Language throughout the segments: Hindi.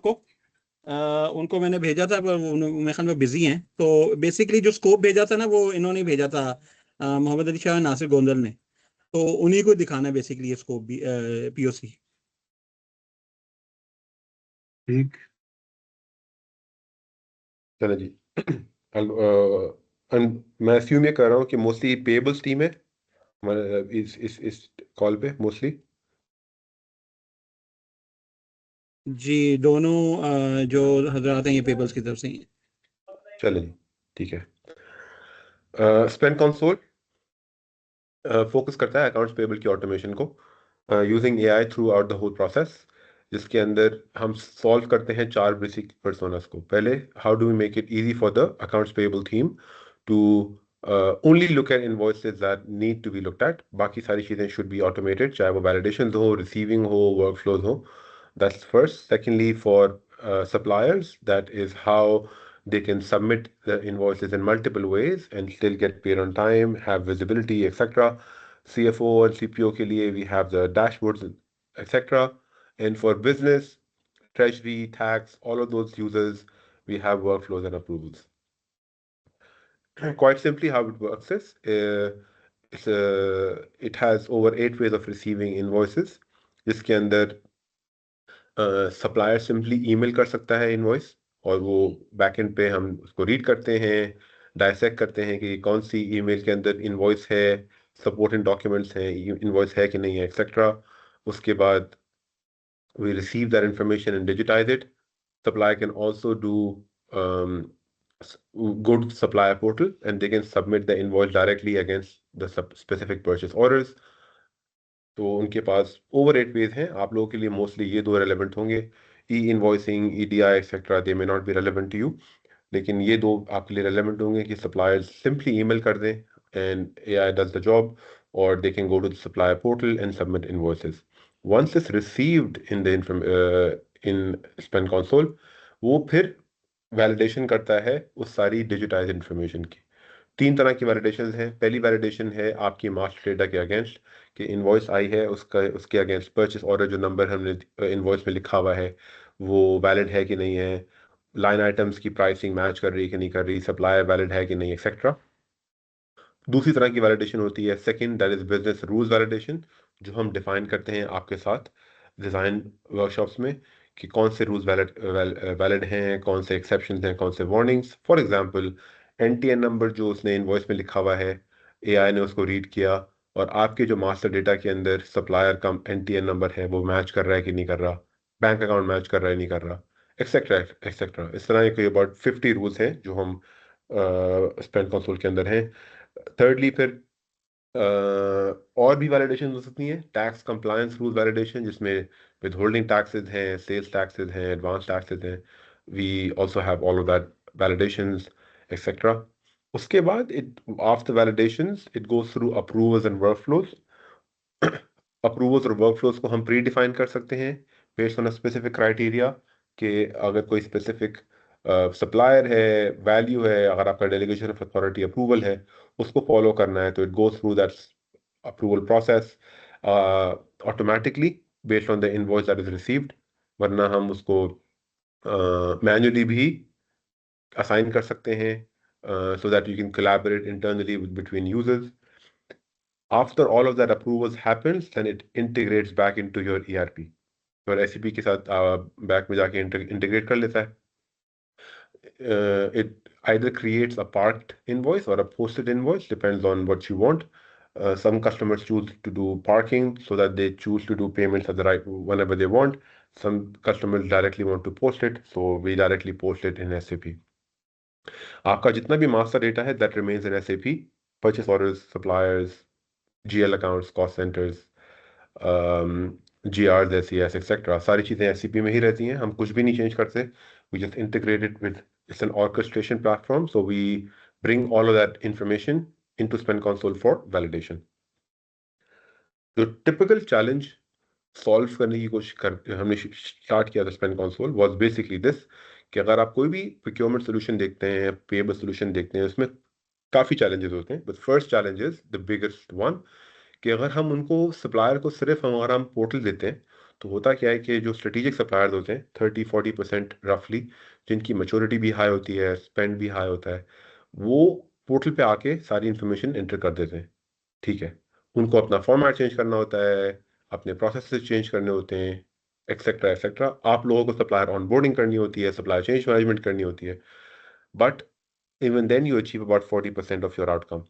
आपको। उनको मैंने भेजा था पर मेरे ख्याल में बिजी हैं। तो बेसिकली जो स्कोप भेजा था ना वो इन्होंने ही भेजा था, मोहम्मद अली शाह, नासिर गोंदल ने। तो उन्हीं को दिखाना है बेसिकली ये स्कोप भी, पीओसी। ठीक। चलो जी। मैं अस्यूम ये कर रहा हूँ कि मोस्टली पेबल्स टीम है हमारे इस कॉल पे मोस्टली। जी, दोनों जो हजरात हैं ये पेबल्स की तरफ से ही हैं। चलो जी, ठीक है। स्पेन कंसोल फोकस करता है अकाउंट्स पेबल की ऑटोमेशन को using AI throughout the whole process, जिसके अंदर हम सॉल्व करते हैं 4 बेसिक पर्सोनास को। पहले, how do we make it easy for the accounts payable team to only look at invoices that need to be looked at. बाकी सारी चीज़ें शुड बी ऑटोमेटेड, चाहे वो वैलिडेशन हो, रिसीविंग हो, वर्कफ्लोज हो। That's first. Secondly, for suppliers, that is how they can submit the invoices in multiple ways and still get paid on time, have visibility, etc. CFO and CPO के लिए we have the dashboards, etc. And for business, treasury, tax, all of those users, we have workflows and approvals. Quite simply, how it works is it has over 8 ways of receiving invoices, जिसके अंदर सप्लायर सिंपली ईमेल कर सकता है इनवॉइस, और वो बैकएंड पे हम उसको रीड करते हैं, डायसेक्ट करते हैं कि कौन सी ईमेल के अंदर इनवॉइस है, सपोर्टिंग डॉक्यूमेंट्स हैं, इनवॉइस है कि नहीं है, एक्सेट्रा। उसके बाद we receive that information and digitize it. Supplier can also do go to the supplier portal and they can submit the invoice directly against the specific purchase orders. तो उनके पास ओवर 8 वेज हैं। आप लोगों के लिए मोस्टली ये दो रेलेवेंट होंगे, e invoicing, EDI etcetera, they may not be relevant to you, लेकिन ये दो आपके लिए रेलेवेंट होंगे कि सप्लायर्स सिंपली ईमेल कर दें and AI does the job, और they can go to the supplier portal and submit invoices. Once it's received in the in spend console, वो फिर वैलिडेशन करता है उस सारी डिजिटाइज इन्फॉर्मेशन की। 3 तरह की वैलिडेशन है। पहली वैलिडेशन है आपकी मास्टर डेटा के अगेंस्ट, कि इनवॉइस आई है उसका, उसके अगेंस्ट परचेस ऑर्डर जो नंबर हमने इनवॉइस में लिखा हुआ है वो वैलिड है कि नहीं है, लाइन आइटम्स की प्राइसिंग मैच कर रही है कि नहीं कर रही, सप्लायर वैलिड है कि नहीं, एक्सेट्रा। दूसरी तरह की वैलिडेशन होती है second, that is business rules validation, जो हम डिफाइन करते हैं आपके साथ डिज़ाइन वर्कशॉप्स में कि कौन से रूल्स वैलिड हैं, कौन से एक्सेप्शंस हैं, कौन से warnings. For example, NTN number जो उसने इनवॉइस में लिखा हुआ है, एआई ने उसको रीड किया और आपके जो मास्टर डेटा के अंदर सप्लायर का एनटीएन नंबर है वो मैच कर रहा है कि नहीं कर रहा, बैंक अकाउंट मैच कर रहा है नहीं कर रहा, एक्सेट्रा एक्सेट्रा। इस तरह के अबाउट 50 रूल्स हैं जो हम स्पेन कंसोल के अंदर हैं। थर्डली, फिर और भी वैलिडेशन हो सकती हैं, टैक्स कंप्लायंस रूल वैलिडेशन, जिसमें विद होल्डिंग टैक्सेस हैं, सेल्स टैक्सेस हैं, एडवांस टैक्सेस हैं, we also have all of that validations etcetera. उसके बाद it after validations it goes through approvals and workflows. Approvals और वर्कफ्लोज को हम प्री डिफाइन कर सकते हैं based on a specific criteria, कि अगर कोई स्पेसिफिक सप्लायर है, वैल्यू है, अगर आपका डेलीगेशन ऑफ अथॉरिटी अप्रूवल है, उसको फॉलो करना है, तो it goes through that approval process automatically based on the invoice that is received. वरना हम उसको मैन्युअली भी असाइन कर सकते हैं, so that you can collaborate internally between users. After all of that approvals happens, then it integrates back into your ERP. और SAP के साथ बैक में जाके इंटीग्रेट कर लेता है। It either creates a parked invoice or a posted invoice, depends on what you want. Some customers choose to do parking so that they choose to do payments at the right whenever they want. Some customers directly want to post it, so we directly post it in SAP. आपका जितना भी मास्टर डेटा है that remains in SAP, purchase orders, suppliers, GL accounts, cost centers, GRs, SES, etc. सारी चीज़ें SAP में ही रहती हैं, हम कुछ भी नहीं चेंज करते. We just integrate it with, it's an orchestration platform, so we bring all of that information into Spend Console for validation. जो typical challenge सॉल्व करने की कोशिश कर हमने स्टार्ट किया था spend console was basically this, कि अगर आप कोई भी प्रोक्योरमेंट सोल्यूशन देखते हैं, पेबल सोल्यूशन देखते हैं, उसमें काफ़ी चैलेंजेस होते हैं, but first challenge is the biggest one, कि अगर हम उनको सप्लायर को सिर्फ अगर हम पोर्टल देते हैं तो होता क्या है कि जो स्ट्रेटेजिक सप्लायर्स होते हैं 30-40% रफली, जिनकी मैच्योरिटी भी हाई होती है, स्पेंड भी हाई होता है, वो पोर्टल पे आके सारी इंफॉर्मेशन एंटर कर देते हैं। ठीक है, उनको अपना फॉर्मेट चेंज करना होता है, अपने प्रोसेसेस चेंज करने होते हैं, एक्सेट्रा एक्सेट्रा। आप लोगों को सप्लायर ऑनबोर्डिंग करनी होती है, सप्लायर चेंज मैनेजमेंट करनी होती है, but even then you achieve about 40% of your outcome.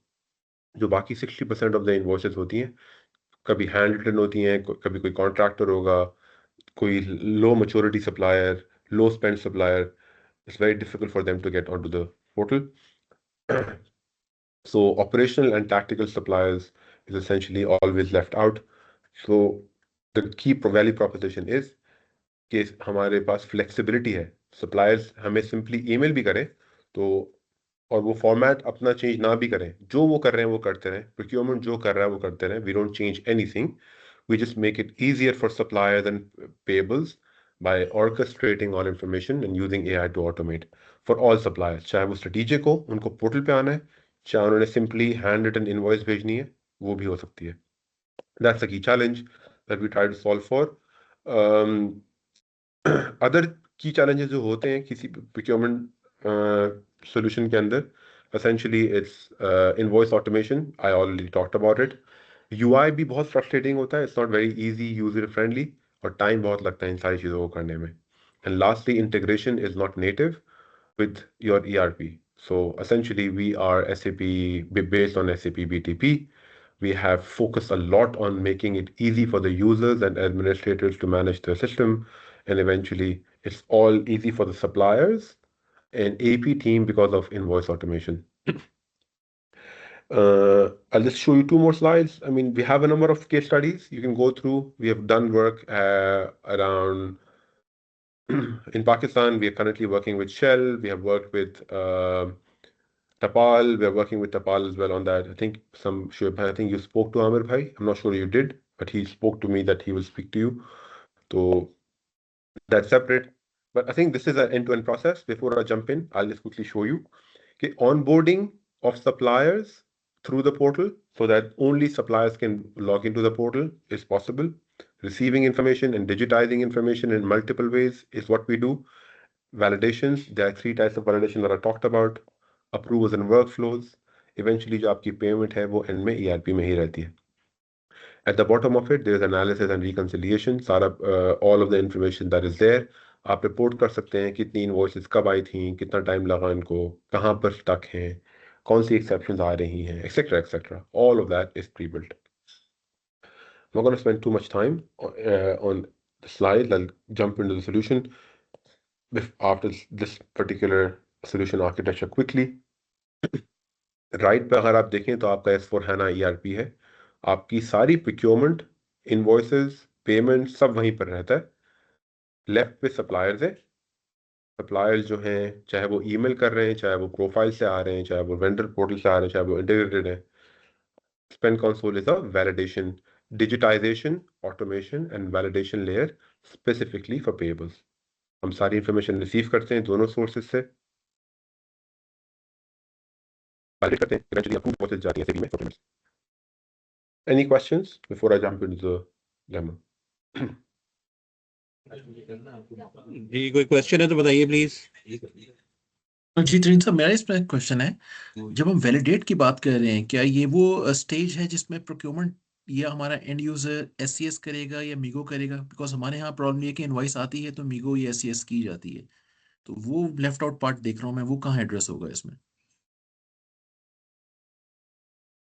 जो बाकी 60% ऑफ द इन्वॉइसेस होती हैं, कभी हैंड रिटन होती हैं, कभी कोई कॉन्ट्रैक्टर होगा, कोई low maturity supplier, low spend supplier, it's very difficult for them to get onto the portal. So operational and tactical suppliers is essentially always left out. So the key value proposition is कि हमारे पास फ्लेक्सिबिलिटी है, सप्लायर्स हमें सिंपली ईमेल भी करें तो, और वो फॉर्मेट अपना चेंज ना भी करें, जो वो कर रहे हैं वो करते रहें, प्रोक्योरमेंट जो कर रहा है वो करते रहें, we don't change anything, we just make it easier for suppliers and payables by orchestrating all information and using AI to automate for all suppliers, चाहे वो स्ट्रेटेजिक हो, उनको पोर्टल पे आना है, चाहे उन्होंने सिंपली हैंड रिटन इनवॉइस भेजनी है, वो भी हो सकती है। That's the key challenge that we try to solve for. Other की चैलेंजेस जो होते हैं किसी प्रोक्योरमेंट सॉल्यूशन के अंदर, essentially it's invoice automation, I already talked about it. UI भी बहुत फ्रस्ट्रेटिंग होता है, it's not very easy user friendly, और टाइम बहुत लगता है इन सारी चीज़ों को करने में। And lastly, integration is not native with your ERP. So essentially we are SAP, based on SAP BTP. We have focused a lot on making it easy for the users and administrators to manage the system, and eventually it's all easy for the suppliers and AP team because of invoice automation. I'll just show you two more slides. I mean, we have a number of case studies you can go through. We have done work around in Pakistan. We are currently working with Shell. We have worked with Tapal. We are working with Tapal as well on that. I think I think you spoke to Amir Bhai. I'm not sure you did, but he spoke to me that he will speak to you. So that's separate. But I think this is an end-to-end process. Before I jump in, I'll just quickly show you. Okay, onboarding of suppliers through the portal so that only suppliers can log into the portal is possible. Receiving information and digitizing information in multiple ways is what we do. Validations, there are 3 types of validation that I talked about. Approvals and workflows. Eventually जो आपकी पेमेंट है वो एंड में ERP में ही रहती है. At the bottom of it, there is analysis and reconciliation. सारा all of the information that is there. आप रिपोर्ट कर सकते हैं कितनी इनवॉइसेस कब आई थी, कितना टाइम लगा इनको, कहाँ पर स्टक हैं, कौन सी एक्सेप्शंस आ रही हैं, etcetera etcetera. All of that is pre-built. I'm not going to spend too much time on the slide. I'll jump into the solution after this particular solution architecture quickly. Right पे अगर आप देखें तो आपका S4 HANA ERP है, आपकी सारी प्रोक्योरमेंट, इनवॉइसेस, पेमेंट सब वहीं पर रहता है. लेफ्ट पे सप्लायर्स है. सप्लायर्स जो हैं, चाहे वो ईमेल कर रहे हैं, चाहे वो प्रोफाइल से आ रहे हैं, चाहे वो वेंडर पोर्टल से आ रहे हैं, चाहे वो इंटीग्रेटेड है. Spend console is a validation, digitization, automation and validation layer specifically for payables. हम सारी इंफॉर्मेशन रिसीव करते हैं दोनों सोर्सेज से, वैलिडेट करते हैं, इवेंचुअली अप्रूव प्रोसेस जाती है SAP में for payments. Any questions before I jump into the demo? जी कोई क्वेश्चन है तो बताइए प्लीज. जी तरीन साहब, मेरा इसमें एक क्वेश्चन है. जब हम वैलिडेट की बात कर रहे हैं, क्या ये वो स्टेज है जिसमें प्रोक्योरमेंट या हमारा एंड यूजर SCS करेगा या मीगो करेगा? बिकॉज हमारे यहाँ प्रॉब्लम ये है कि इनवॉइस आती है तो मीगो या SCS की जाती है, तो वो लेफ्ट आउट पार्ट देख रहा हूँ मैं, वो कहाँ एड्रेस होगा इसमें?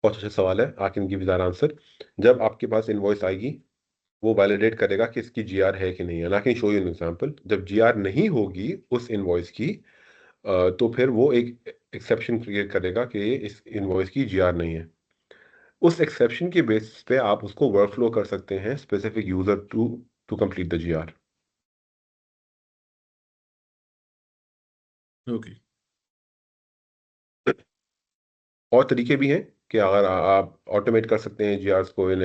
बहुत अच्छा सवाल है. I can give that answer. जब आपके पास इनवॉइस आएगी, वो वैलिडेट करेगा कि इसकी GR है कि नहीं है. I can show you an example. जब GR नहीं होगी उस इनवॉइस की, तो फिर वो एक एक्सेप्शन क्रिएट करेगा कि इस इनवॉइस की GR नहीं है. उस एक्सेप्शन के बेसिस पे आप उसको वर्कफ्लो कर सकते हैं specific user to complete the GR. Okay. और तरीके भी हैं कि अगर आप ऑटोमेट कर सकते हैं GRs को इन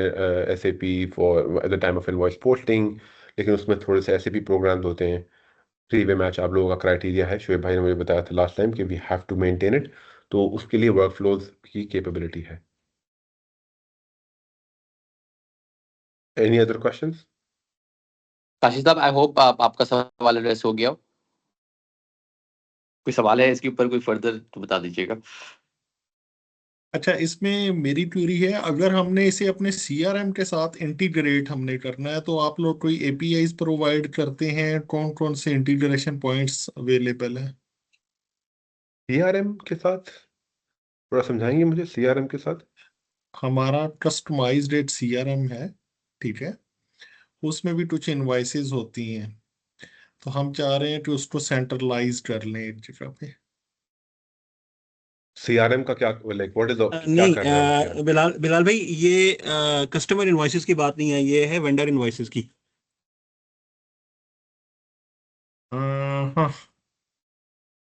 SAP for at the time of invoice posting, लेकिन उसमें थोड़े से SAP प्रोग्राम्स होते हैं. 3-वे मैच आप लोगों का क्राइटेरिया है, शोएब भाई ने मुझे बताया था लास्ट टाइम कि we have to maintain it, तो उसके लिए वर्कफ्लोज की कैपेबिलिटी है. Any other questions? काशिफ साहब, आई होप आपका सवाल एड्रेस हो गया हो। कोई सवाल है इसके ऊपर, कोई फर्दर तो बता दीजिएगा। अच्छा, इसमें मेरी क्वेरी है, अगर हमने इसे अपने सीआरएम के साथ इंटीग्रेट हमने करना है, तो आप लोग कोई एपीआईज प्रोवाइड करते हैं? कौन कौन से इंटीग्रेशन पॉइंट्स अवेलेबल है? सीआरएम के साथ थोड़ा समझाएंगे मुझे, सीआरएम के साथ? हमारा कस्टमाइज्ड एक सीआरएम है, ठीक है, उसमें भी कुछ इनवाइसेस होती हैं, तो हम चाह रहे हैं कि उसको सेंट्रलाइज कर लें एक जगह पे। सीआरएम का क्या, लाइक व्हाट इज क्या नहीं, कर रहा है CRM? बिलाल भाई, ये कस्टमर इनवॉइसेस की बात नहीं है, ये है वेंडर इनवॉइसेस की। हाँ,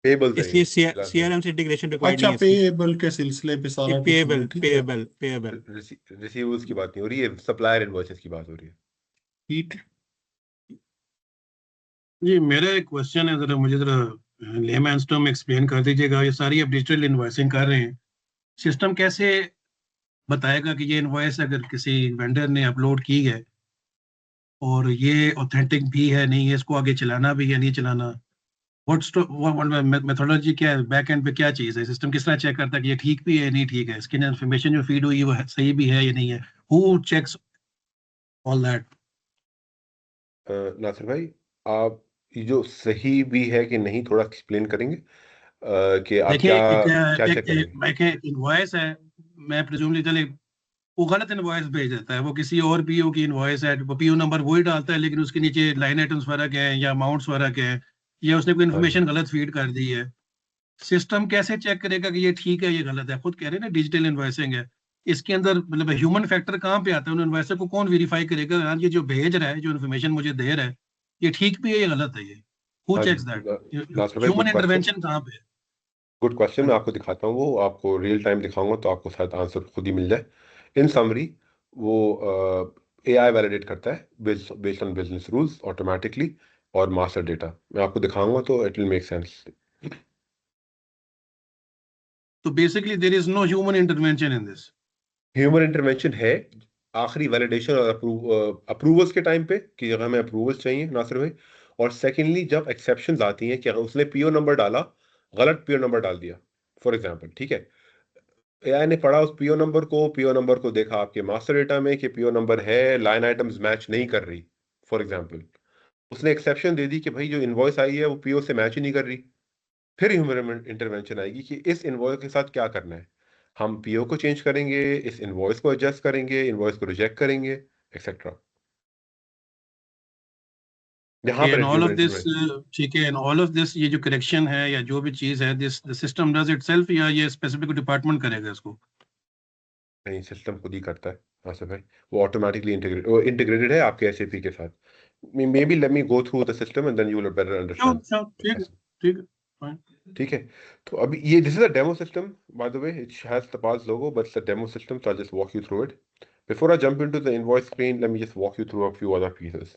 पेबल्स है ये, इसलिए बिलाल भाई। सीआरएम से इंटीग्रेशन रिक्वायर्ड अच्छा, नहीं है इसकी। पेएबल के सिलसिले पे सारा कुछ पेएबल होगा, ठीक है, पेएबल पेएबल। रिसीवेबल्स की बात नहीं हो रही है, सप्लायर इनवॉइसेस की बात हो रही है। ठीक है। जी, मेरा एक क्वेश्चन है, जरा मुझे जरा लेमैन्स टर्म एक्सप्लेन कर दीजिएगा। ये सारी अब डिजिटल इनवॉइसिंग कर रहे हैं, सिस्टम कैसे बताएगा कि ये इनवॉइस अगर किसी वेंडर ने अपलोड की है और ये ऑथेंटिक भी है नहीं है, इसको आगे चलाना भी है नहीं चलाना? मेथोडोलॉजी क्या है, बैक एंड पे क्या चीज़ है? सिस्टम किस तरह चेक करता है कि ये ठीक भी है नहीं ठीक है, इसकी इन्फॉर्मेशन जो फीड हुई है वो सही भी है या नहीं है? Who checks all that? Nasir भाई, आप ये जो सही भी है कि नहीं थोड़ा एक्सप्लेन करेंगे, कि आप देखिए, क्या एक क्या एक चेक करेंगे? एक इनवॉइस है, मैं प्रिज्यूमली चले वो गलत इनवॉइस भेज देता है, वो किसी और पीओ की इनवॉइस है, वो पीओ नंबर वही डालता है लेकिन उसके नीचे लाइन आइटम्स फर्क है या अमाउंट्स फर्क है, या उसने कोई हाँ जी। इन्फॉर्मेशन गलत फीड कर दी है। सिस्टम कैसे चेक करेगा कि ये ठीक है ये गलत है? खुद कह रहे हैं ना डिजिटल इनवॉइसिंग है, इसके अंदर मतलब ह्यूमन फैक्टर कहाँ पे आता है? उन इनवॉइसर को कौन वेरीफाई करेगा यार ये जो भेज रहा है, जो इन्फॉर्मेशन मुझे दे रहा है, ये ठीक भी है या गलत है? ये हु हाँ जी, चेक्स दैट? नासिर भाई, ह्यूमन गुड क्वेश्चन। इंटरवेंशन कहाँ पे है? गुड क्वेश्चन, हाँ मैं जी। आपको दिखाता हूँ, वो आपको रियल टाइम दिखाऊंगा तो आपको शायद आंसर खुद ही मिल जाए। इन समरी, वो एआई वैलिडेट करता है based on business rules automatically, और मास्टर डेटा मैं आपको दिखाऊंगा तो इट विल मेक सेंस। तो basically there is no human intervention in this. Human intervention है आखिरी वैलिडेशन और अप्रूवल्स के टाइम पे, कि अगर हमें अप्रूवल्स चाहिए नासिर भाई, और सेकेंडली जब एक्सेप्शंस आती हैं कि अगर उसने पीओ नंबर डाला, गलत पीओ नंबर डाल दिया फॉर एग्जांपल, ठीक है, एआई ने पढ़ा उस पीओ नंबर को देखा आपके मास्टर डेटा में कि पीओ नंबर है, लाइन आइटम्स मैच नहीं कर रही फॉर एग्जांपल, उसने एक्सेप्शन दे दी कि भाई जो इनवॉइस आई है वो पीओ से मैच ही नहीं कर रही। फिर ह्यूमन इंटरवेंशन आएगी कि इस इनवॉइस के साथ क्या करना है, हम पीओ को चेंज करेंगे, इस इनवॉइस को एडजस्ट करेंगे, इनवॉइस को रिजेक्ट करेंगे, एक्सेट्रा। यहाँ Okay, पर and all human of this, intervention. ठीक है, and all of this, ये जो करेक्शन है या जो भी चीज है, this the system does itself या ये स्पेसिफिक डिपार्टमेंट करेगा इसको? नहीं, सिस्टम खुद ही करता है। हाँ सर भाई, वो ऑटोमेटिकली इंटीग्रेटेड है आपके एसएपी के साथ। Maybe let me go through the system and then you will better sure understand. Sure, ठीक है ठीक है, fine. ठीक है, तो अभी ये this is a demo system, by the way it has the Paz logo, but it's a demo system, so I'll just walk you through it. Before I jump into the invoice screen, let me just walk you through a few other pieces.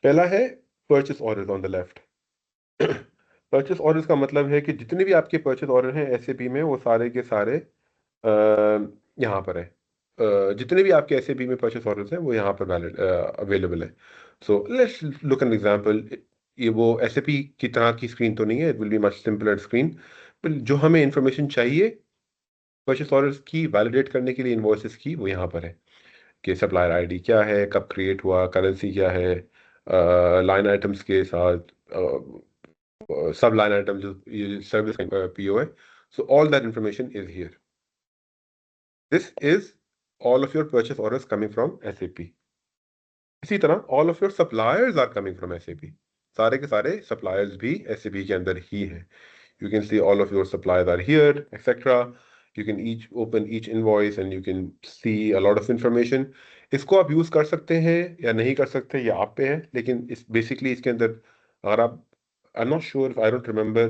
पहला है purchase order on the left. Purchase orders का मतलब है कि जितने भी आपके परचेस ऑर्डर हैं एसएपी में, वो सारे के सारे यहाँ पर है। जितने भी आपके एसएपी में परचेस ऑर्डर्स हैं वो यहाँ पर वैलिड अवेलेबल है। So let's look an example. ये वो एसएपी की तरह की स्क्रीन तो नहीं है, it will be much simpler screen, पर जो हमें इंफॉर्मेशन चाहिए परचेस ऑर्डर्स की वैलिडेट करने के लिए इनवॉइसेस की, वो यहाँ पर है कि सप्लायर आईडी क्या है, कब क्रिएट हुआ, करेंसी क्या है, लाइन आइटम्स के साथ सब लाइन आइटम जो ये सर्विस पीओ है। So all that information is here. This is all of your purchase orders coming from SAP. इसी तरह all of your suppliers are coming from SAP. सारे के सारे सप्लायर्स भी एसएपी के अंदर ही हैं। You can see all of your suppliers are here, etc. You can each open each invoice and you can see a lot of information. इसको आप यूज कर सकते हैं या नहीं कर सकते, ये आप पे है, लेकिन इस बेसिकली इसके अंदर अगर आप, I am not sure, I don't remember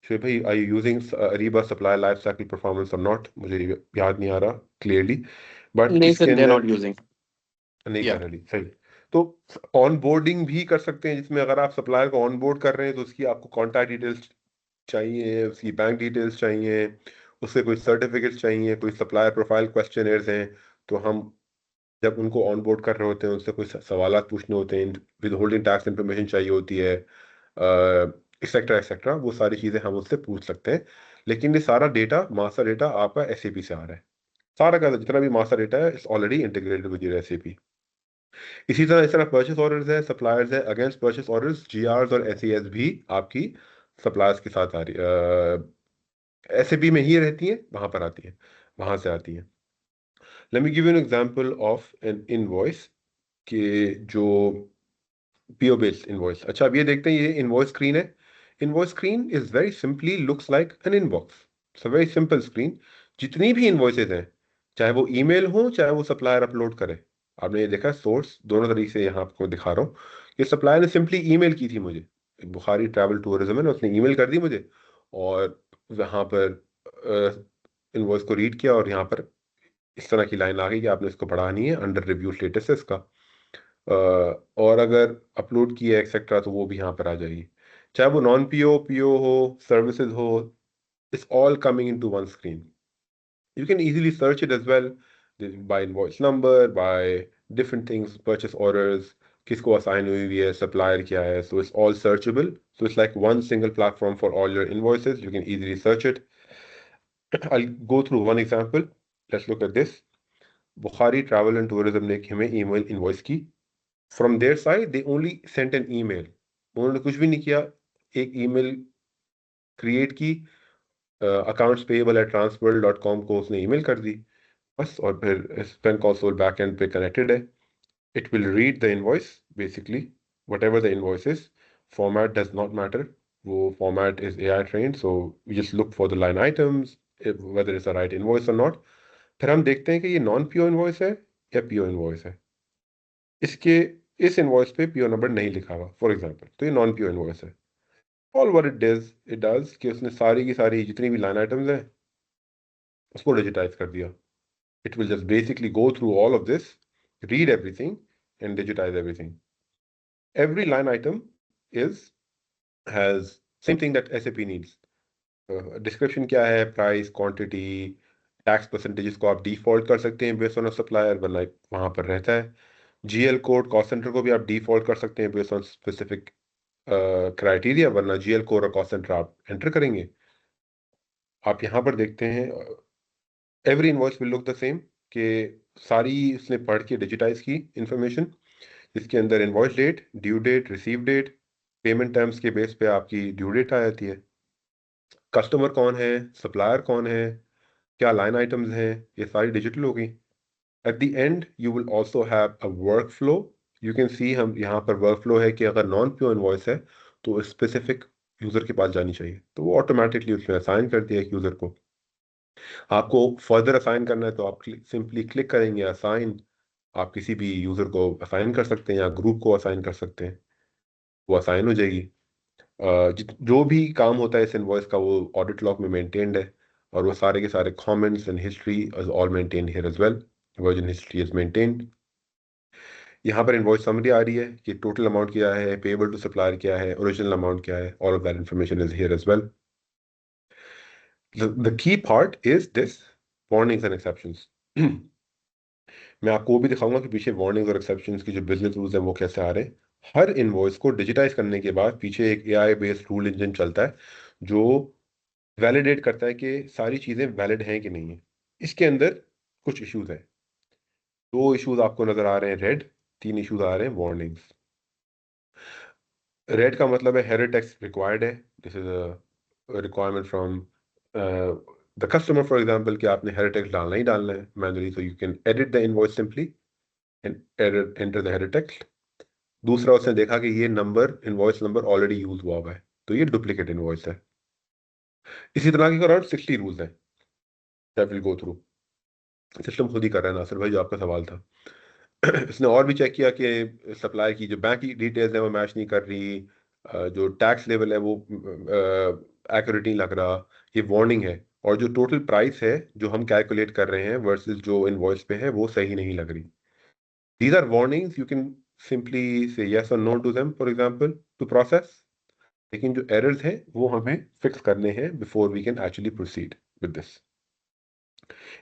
Shoaib भाई, are you using Ariba supply life cycle performance or not, मुझे याद नहीं आ रहा क्लियरली, बट नहीं इसके सर, दे आर अंदर नॉट यूजिंग। नहीं या कर रही, सही। तो ऑन बोर्डिंग भी कर सकते हैं, जिसमें अगर आप सप्लायर को ऑन बोर्ड कर रहे हैं तो उसकी आपको कॉन्टैक्ट डिटेल्स चाहिए, उसकी बैंक डिटेल्स चाहिए, उससे कोई सर्टिफिकेट्स चाहिए, कोई सप्लायर प्रोफाइल क्वेश्चनर्स हैं, तो हम जब उनको ऑन बोर्ड कर रहे होते हैं, उनसे कोई सवालात पूछने होते हैं, विद होल्डिंग टैक्स इन्फॉर्मेशन चाहिए होती है, एक्सेट्रा एक्सेट्रा, वो सारी चीज़ें हम उससे पूछ सकते हैं। लेकिन ये सारा डेटा, मास्टर डेटा आपका एसएपी से आ रहा है। सारा का जितना भी मास्टर डेटा है it's already integrated with your SAP. इसी तरह परचेस ऑर्डर्स है, सप्लायर्स है, अगेंस्ट परचेस ऑर्डर्स जीआरस और एसईएस भी आपकी सप्लायर्स के साथ आ रही, एसएपी में ही रहती है, वहां पर आती है, वहां से आती है। Let me give you an example of N invoice कि जो पीओ बेस्ड इनवॉइस। अच्छा, अब ये देखते हैं, ये इनवॉइस स्क्रीन है। Invoice screen is very simply looks like an inbox. It's a very simple screen. जितनी भी इनवॉइसेज हैं, चाहे वो ईमेल हो, चाहे वो सप्लायर अपलोड करे, आपने ये देखा सोर्स दोनों तरीके से यहाँ आपको दिखा रहा हूँ कि सप्लायर ने सिंपली ईमेल की थी मुझे, बुखारी ट्रैवल टूरिज्म है ना, उसने ईमेल कर दी मुझे, और वहाँ पर इनवॉइस को रीड किया, और यहाँ पर इस तरह की लाइन आ गई कि आपने इसको पढ़ा नहीं है, अंडर रिव्यू स्टेटस है इसका। और अगर अपलोड किया एक्सेट्रा तो वो भी यहाँ पर आ जाएगी, चाहे वो नॉन पीओ पीओ हो, सर्विसेज हो, it's all coming into one screen. You can easily search it as well by invoice number, by different things, purchase orders, किसको assign हुई हुई है, supplier क्या है, so it's all searchable. So it's like one single platform for all your invoices. You can easily search it. I'll go through one example. Let's look at this. Bukhari Travel and Tourism ने हमें email invoice की. From their side, they only sent an email. उन्होंने कुछ भी नहीं किया, एक email create की, accounts_payable@transworld.com को उसने ईमेल कर दी बस, और फिर स्पेन कंसोल बैकएंड पे कनेक्टेड है। It will read the invoice, basically whatever the invoice is. Format does not matter. वो format is AI trained, so we just look for the line items, whether it's the right invoice or not. फिर हम देखते हैं कि ये नॉन पीओ इनवॉइस है या पीओ इनवॉइस है। इसके इस इनवॉइस पे पीओ नंबर नहीं लिखा हुआ फॉर एग्जांपल, तो ये नॉन पीओ इनवॉइस है। ऑल व्हाट इट डज कि उसने सारी की सारी जितनी भी लाइन आइटम्स हैं उसको डिजिटाइज कर दिया। It will just basically go through all of this, read everything, and digitize everything. Every line item has same thing that SAP needs. Description क्या है, price, quantity, tax percentages को आप default कर सकते हैं based on a supplier, वरना वहाँ पर रहता है। GL code, cost center को भी आप default कर सकते हैं based on specific criteria, वरना GL code और cost center आप enter करेंगे। आप यहाँ पर देखते हैं every invoice will look the same, कि सारी उसने पढ़ के डिजिटाइज की इंफॉर्मेशन, जिसके अंदर invoice date, due date, receive date, payment terms के बेस पे आपकी ड्यू डेट आ जाती है, कस्टमर कौन है, सप्लायर कौन है, क्या लाइन आइटम्स हैं, ये सारी डिजिटल हो गई। At the end you will also have a work flow. You can see हम यहाँ पर वर्क फ्लो है कि अगर नॉन प्योर इनवॉइस है तो स्पेसिफिक यूजर के पास जानी चाहिए, तो वो ऑटोमेटिकली उसमें असाइन कर दिया एक यूजर को। आपको फर्दर असाइन करना है तो आप सिंपली क्लिक करेंगे असाइन, आप किसी भी यूजर को असाइन कर सकते हैं या ग्रुप को असाइन कर सकते हैं, वो असाइन हो जाएगी। जो भी काम होता है इस इनवॉइस का वो ऑडिट लॉग में मेंटेन्ड है, और वो सारे के सारे comments and history is all maintained here as well. Version history is maintained. यहाँ पर इनवॉइस समरी आ रही है कि टोटल अमाउंट क्या है, पेएबल टू सप्लायर क्या है, ओरिजिनल अमाउंट क्या है, all of that information is here as well. The key part is this warnings and exceptions. मैं आपको वो भी दिखाऊंगा कि पीछे वार्निंग्स और एक्सेप्शंस की जो बिजनेस रूल्स हैं वो कैसे आ रहे हैं। हर इनवॉइस को डिजिटाइज करने के बाद पीछे एक एआई बेस्ड रूल इंजन चलता है जो वैलिडेट करता है कि सारी चीजें वैलिड हैं कि नहीं है। इसके अंदर कुछ इश्यूज हैं, 2 इश्यूज आपको नजर आ रहे हैं रेड, 3 इश्यूज आ रहे हैं वार्निंग्स। रेड का मतलब है हेडर टेक्स्ट रिक्वायर्ड है, this is a requirement from the customer for example कि आपने हेडर टेक्स्ट डालना ही डालना है manually, so you can edit the invoice simply and enter the header text. दूसरा, उसने देखा कि ये number, invoice number already use हुआ है, तो ये डुप्लीकेट इनवॉइस है। इसी तरह के अराउंड 60 रूल्स हैं that will go through. System खुद ही कर रहा है, नासिर भाई जो आपका सवाल था। इसने और भी चेक किया कि सप्लाई की जो बैंक की डिटेल्स है वो मैच नहीं कर रही, जो टैक्स लेवल है वो एक्यूरेट नहीं लग रहा, ये वार्निंग है। और जो टोटल प्राइस है जो हम कैलकुलेट कर रहे हैं वर्सेस जो इनवॉइस पे है वो सही नहीं लग रही। These are warnings, you can simply say yes और no to them for example to process. लेकिन जो एरर्स हैं वो हमें फिक्स करने हैं before we can actually proceed with this.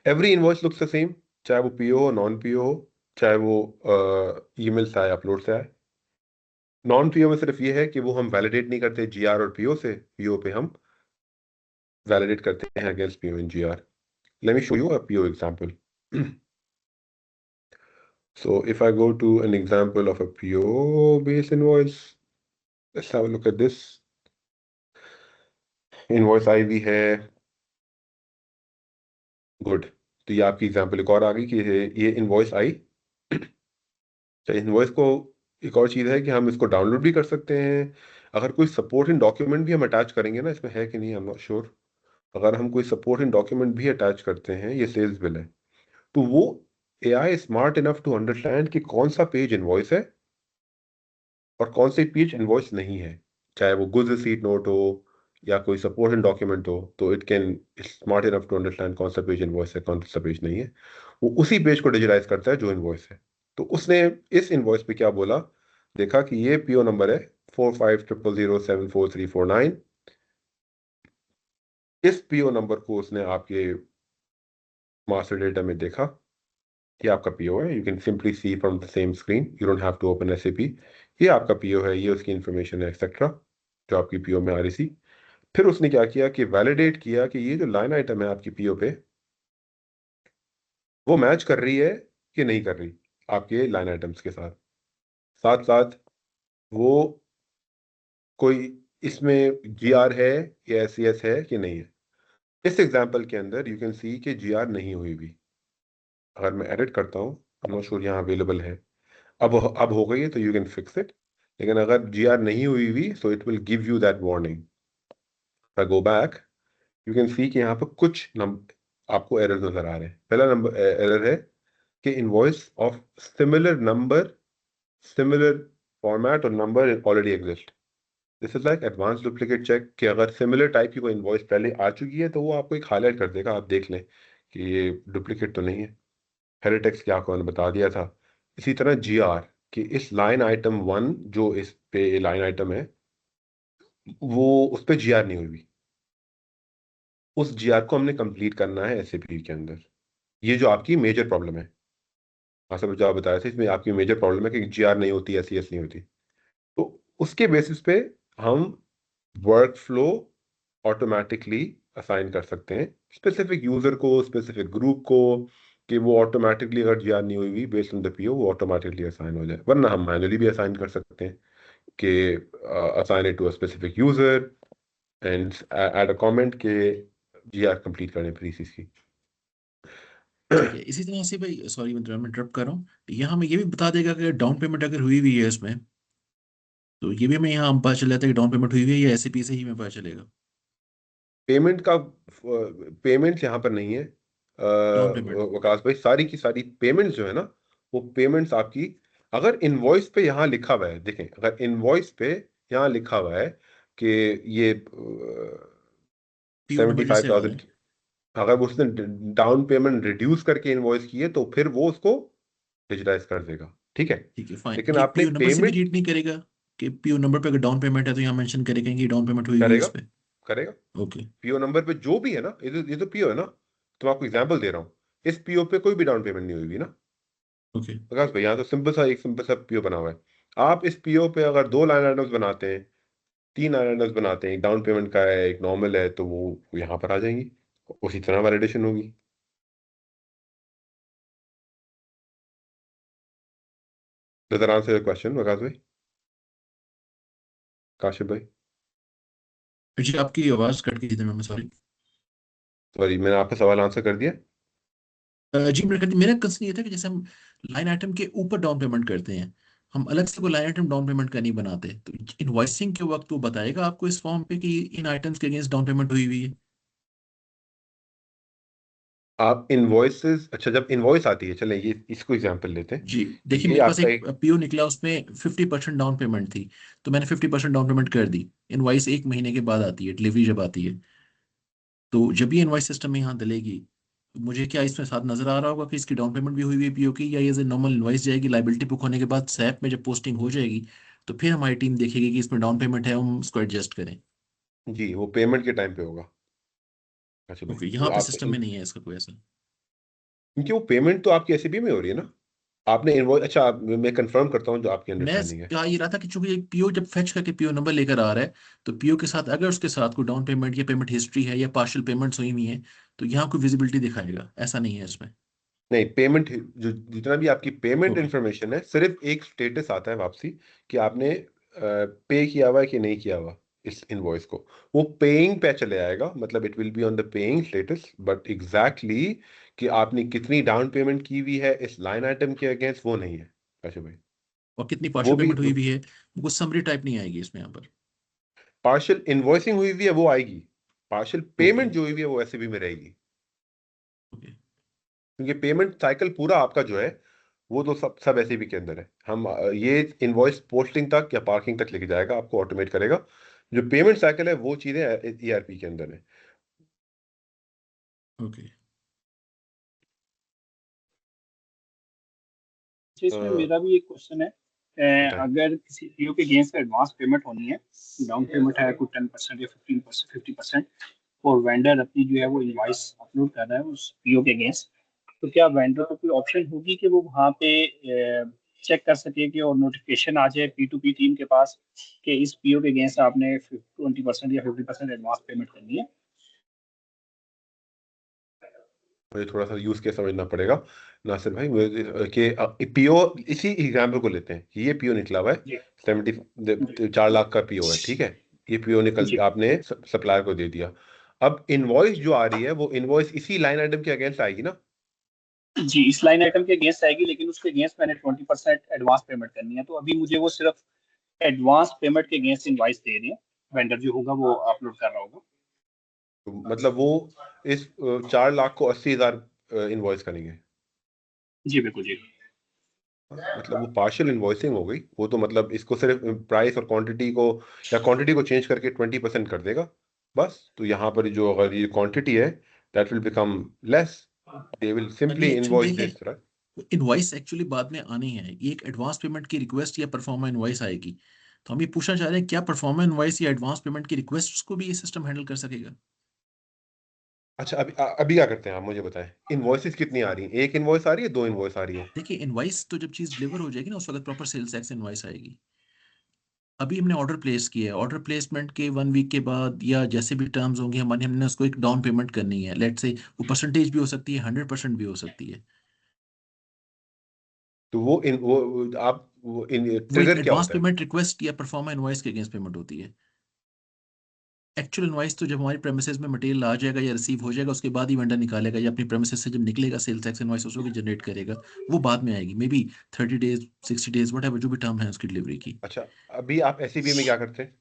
Every invoice looks the same, चाहे वो पीओ हो नॉन पीओ हो, चाहे वो ईमेल से आए, अपलोड से आए। नॉन पीओ में सिर्फ ये है कि वो हम वैलिडेट नहीं करते जीआर और पीओ से, पीओ पे हम वैलिडेट करते हैं against PO in GR. Let me show you a PO example. So if I go to an example of a PO based invoice, let's have a look at this. Invoice आई भी है, गुड। तो ये आपकी एग्जांपल एक और आ गई कि ये इनवॉइस आई। तो इनवॉइस को एक और चीज़ है कि हम इसको डाउनलोड भी कर सकते हैं। अगर कोई सपोर्टिंग डॉक्यूमेंट भी हम अटैच करेंगे ना, इसमें है कि नहीं आई एम नॉट श्योर, अगर हम कोई सपोर्टिंग डॉक्यूमेंट भी अटैच करते हैं, ये सेल्स बिल है, तो वो AI smart enough to understand कि कौन सा पेज इनवॉइस है और कौन सी पेज इनवॉइस नहीं है। चाहे वो गुड्स रिसीट नोट हो या कोई सपोर्टिंग डॉक्यूमेंट हो, तो it can smart enough to understand कौन सा पेज इनवॉइस है, कौन सा पेज नहीं है। वो उसी पेज को डिजिटाइज करता है जो इनवॉइस है। तो उसने इस इनवॉइस पे क्या बोला, देखा कि ये पीओ नंबर है 4500074349। इस पीओ नंबर को उसने आपके मास्टर डेटा में देखा कि आपका पीओ है। You can simply see from the same screen, you don't have to open SAP. ये आपका पीओ है, ये उसकी इंफॉर्मेशन है एक्सेट्रा जो आपकी पीओ में आ रही थी। फिर उसने क्या किया कि वैलिडेट किया कि ये जो लाइन आइटम है आपकी पीओ पे, वो मैच कर रही है कि नहीं कर रही आपके लाइन आइटम्स के साथ। साथ साथ वो कोई इसमें जीआर है या एससीएस है कि नहीं है। इस एग्जांपल के अंदर यू कैन सी कि जीआर नहीं हुई भी। अगर मैं एडिट करता हूँ, आई एम नॉट श्योर यहाँ अवेलेबल है, अब हो गई है तो यू कैन फिक्स इट। लेकिन अगर जीआर नहीं हुई भी, so it will give you that warning. I go back, you can see कि यहाँ पर कुछ आपको एरर नजर आ रहे हैं। पहला नंबर एरर है कि invoice of similar number, similar format और number already exist. This is like advance duplicate check कि अगर सिमिलर टाइप की कोई इनवॉइस पहले आ चुकी है तो वो आपको एक हाईलाइट कर देगा, आप देख लें कि ये डुप्लीकेट तो नहीं है। हेरिटेक्स क्या आपको मैंने बता दिया था। इसी तरह जीआर कि इस लाइन आइटम 1 जो इस पे लाइन आइटम है, वो उस पर जीआर नहीं हुई। उस जीआर को हमने कंप्लीट करना है एसएपी के अंदर। ये जो आपकी मेजर प्रॉब्लम है, हाँ सर जो आप बताया था, इसमें आपकी मेजर प्रॉब्लम है कि जीआर नहीं होती, एसईएस नहीं होती। तो उसके बेसिस पे हम वर्क फ्लो ऑटोमेटिकली असाइन कर सकते हैं स्पेसिफिक यूजर को, स्पेसिफिक ग्रुप को, कि वो ऑटोमेटिकली अगर जीआर नहीं हुई बेस्ड ऑन द पीओ वो ऑटोमेटिकली असाइन हो जाए। वरना हम मैनुअली भी असाइन कर सकते हैं कि assign it to a specific user and add a comment के जीआर कंप्लीट करें फिर इसी की। ठीक है। इसी तरह से भाई, सॉरी मैं इंटरप्ट कर रहा हूँ, यहाँ हमें ये भी बता देगा कि डाउन पेमेंट अगर हुई हुई है इसमें, तो ये भी हमें यहाँ पता चल जाता है कि डाउन पेमेंट हुई हुई है या एसएपी से ही हमें पता चलेगा। पेमेंट का पेमेंट यहाँ पर नहीं है डाउन पेमेंट। वकास भाई। सारी की सारी पेमेंट्स जो है ना, वो पेमेंट्स आपकी अगर इनवॉइस पे यहाँ लिखा हुआ है, देखें अगर इनवॉइस पे यहाँ लिखा हुआ है कि ये पीओ नंबर जैसे आ रहा 75,000, है। अगर वो उसने डाउन पेमेंट रिड्यूस करके इनवॉइस की है तो फिर वो उसको डिजिटाइज कर देगा, ठीक है। ठीक है फाइन, लेकिन ये आपने पीओ नंबर से भी पेमेंट रीड नहीं करेगा कि पीओ नंबर पे अगर डाउन पेमेंट है तो यहाँ मेंशन करेगा कि डाउन पेमेंट हुई हुई है करेगा, इस पे। करेगा। ओके। पीओ नंबर पे जो भी है ना, ये तो पीओ है ना, तो मैं आपको एग्जांपल दे रहा हूँ। इस पीओ पे कोई भी डाउन पेमेंट नहीं हुई ना ओके। प्रकाश भाई, यहाँ तो सिंपल सा पीओ बना हुआ है। आप इस पीओ पे अगर 2 लाइन आइटम्स बनाते हैं, 3 लाइन आइटम्स बनाते हैं, एक डाउन पेमेंट का है एक नॉर्मल है, तो वो यहाँ पर आ जाएंगी, उसी तरह वैलिडेशन होगी। Does that answer your question प्रकाश भाई, काशिफ भाई? जी आपकी आवाज कट गई थी, मैं सॉरी। सॉरी, मैंने आपका सवाल आंसर कर दिया। जी मेरा कंसर्न ये था कि जैसे हम लाइन आइटम के ऊपर डाउन पेमेंट करते हैं, हम अलग से कोई लाइन आइटम डाउन पेमेंट का नहीं बनाते, तो इनवॉइसिंग के वक्त वो बताएगा आपको इस फॉर्म पे कि इन आइटम्स के अगेंस्ट डाउन पेमेंट हुई हुई है। आप इनवॉइसेस, अच्छा जब इनवॉइस आती है, चलें ये इसको एग्जांपल लेते हैं। जी देखिए, ये मेरे पास आपका एक एक पीओ निकला, उसमें 50% डाउन पेमेंट थी, तो मैंने 50% डाउन पेमेंट कर दी। इनवॉइस 1 महीने के बाद आती है, डिलीवरी जब आती है, तो जब ये इनवॉइस सिस्टम में यहाँ डलेगी, तो मुझे क्या इसमें साथ नजर आ रहा होगा कि इसकी डाउन पेमेंट भी हुई हुई है पीओ की, या ये नॉर्मल इनवॉइस जाएगी लाइबिलिटी बुक होने के बाद सैप में जब पोस्टिंग हो जाएगी, तो फिर हमारी टीम देखेगी कि इसमें डाउन पेमेंट है, हम उसको एडजस्ट करें। जी वो पेमेंट के टाइम पे होगा। अच्छा भाई, ओके, तो यहाँ पे आप सिस्टम में नहीं है इसका कोई ऐसा। क्योंकि वो पेमेंट तो आपकी एसएबी में हो रही है ना, आपने इनवॉइस, अच्छा मैं कंफर्म करता हूँ जो आपकी मैं अंडरस्टैंडिंग है। कहा ये रहा था कि चूंकि पीओ जब फेच करके पीओ नंबर लेकर आ रहा है, तो पीओ के साथ अगर उसके साथ कोई डाउन पेमेंट या पेमेंट हिस्ट्री है या पार्शियल पेमेंट्स हुई हुई है, तो यहाँ कोई विजिबिलिटी दिखाएगा, ऐसा नहीं है इसमें। नहीं, पेमेंट जो जितना भी आपकी पेमेंट ओके। इंफॉर्मेशन है, सिर्फ एक स्टेटस आता है वापसी कि आपने पे किया हुआ है कि नहीं किया हुआ इस इनवॉइस को। वो पेइंग पे चले आएगा, मतलब it will be on the paying status, but exactly कि आपने कितनी डाउन पेमेंट की हुई है इस लाइन आइटम के अगेंस्ट, वो नहीं है काशिफ भाई। और कितनी वो पार्शियल भी पेमेंट हुई भी है, वो समरी टाइप नहीं आएगी इसमें यहाँ पर। पार्शियल इनवॉइसिंग हुई हुई है वो आएगी, पार्शियल ओके। पेमेंट जो हुई हुई है वो ऐसे भी में रहेगी, ओके। क्योंकि पेमेंट साइकिल पूरा आपका जो है वो तो सब सब ऐसे भी के अंदर है। हम ये इनवॉइस पोस्टिंग तक या पार्किंग तक लेके जाएगा, आपको ऑटोमेट करेगा। जो पेमेंट साइकिल है वो चीजें ईआरपी के अंदर है। ओके। इसमें मेरा भी एक क्वेश्चन है। बताएं। अगर किसी पीओ के अगेंस्ट एडवांस पेमेंट होनी है, डाउन पेमेंट है कोई 10% या 15%, 50%, और वेंडर अपनी जो है वो इनवॉइस अपलोड कर रहा है उस पीओ के अगेंस्ट, तो क्या वेंडर को कोई ऑप्शन होगी कि वो वहाँ पे चेक कर सके कि और नोटिफिकेशन आ जाए P2P टीम के पास कि इस पीओ के अगेंस्ट आपने 20% या 50% एडवांस पेमेंट करनी है? मुझे थोड़ा सा यूज केस समझना पड़ेगा नासिर भाई। कि पीओ, इसी एग्जाम्पल को लेते हैं कि ये पीओ निकला हुआ है, जी 4 लाख का पीओ है, ठीक है। ये पीओ निकल जी आपने सप्लायर को दे दिया। अब इनवॉइस जो आ रही है वो इनवॉइस इसी लाइन आइटम के अगेंस्ट आएगी ना। जी, इस लाइन आइटम के अगेंस्ट आएगी, लेकिन उसके अगेंस्ट मैंने 20% एडवांस पेमेंट करनी है, तो अभी मुझे वो सिर्फ एडवांस पेमेंट के अगेंस्ट इनवाइस दे रहे हैं, वेंडर जो होगा वो अपलोड कर रहा होगा। तो मतलब वो इस 4 लाख को 80,000 इनवॉइस करेंगे। जी बिल्कुल जी। मतलब वो पार्शियल इनवॉइसिंग हो गई, वो तो मतलब इसको सिर्फ प्राइस और क्वांटिटी को, या क्वांटिटी को चेंज करके 20% कर देगा बस। तो यहाँ पर जो अगर ये क्वांटिटी है that will become less, they will simply नहीं, एक्चुअली इनवॉइस देखें, दिस, राइट। इनवॉइस एक्चुअली बाद में आनी है, ये एक एडवांस पेमेंट की रिक्वेस्ट या परफॉर्मा इनवॉइस आएगी। तो हम ये पूछना चाह रहे हैं, क्या परफॉर्मा इनवॉइस या एडवांस पेमेंट की रिक्वेस्ट को भी ये सिस्टम हैंडल कर सकेगा? अच्छा, अभी अभी क्या करते हैं आप मुझे बताएं, इनवॉइसेस कितनी आ रही हैं? एक इनवॉइस आ रही है, 2 इनवॉइस आ रही है? देखिए, इनवॉइस तो जब चीज़ डिलीवर हो जाएगी ना, उस वक्त प्रॉपर सेल्स टैक्स इनवॉइस आएगी। अभी हमने ऑर्डर प्लेस किया है, ऑर्डर प्लेसमेंट के 1 वीक के बाद या जैसे भी टर्म्स होंगे हमारे, हमने उसको एक डाउन पेमेंट करनी है। लेट से वो परसेंटेज भी हो सकती है, 100% भी हो सकती है। तो वो आप वो इन वो एक ट्रिगर क्या एडवांस होता है? पेमेंट रिक्वेस्ट या परफॉर्मा इनवॉइस के अगेंस्ट पेमेंट होती है। एक्चुअल इनवॉइस तो जब हमारी प्रेमिसेस में मटेरियल आ जाएगा या रिसीव हो जाएगा, उसके बाद ही वेंडर निकालेगा, या अपनी प्रेमिसेस से जब निकलेगा सेल्स टैक्स इनवॉइस उसको भी जनरेट करेगा। वो बाद में आएगी, may be 30 days, 60 days, what ever जो भी टर्म है उसकी डिलीवरी की। अच्छा, अभी आप एसईबी में क्या करते हैं?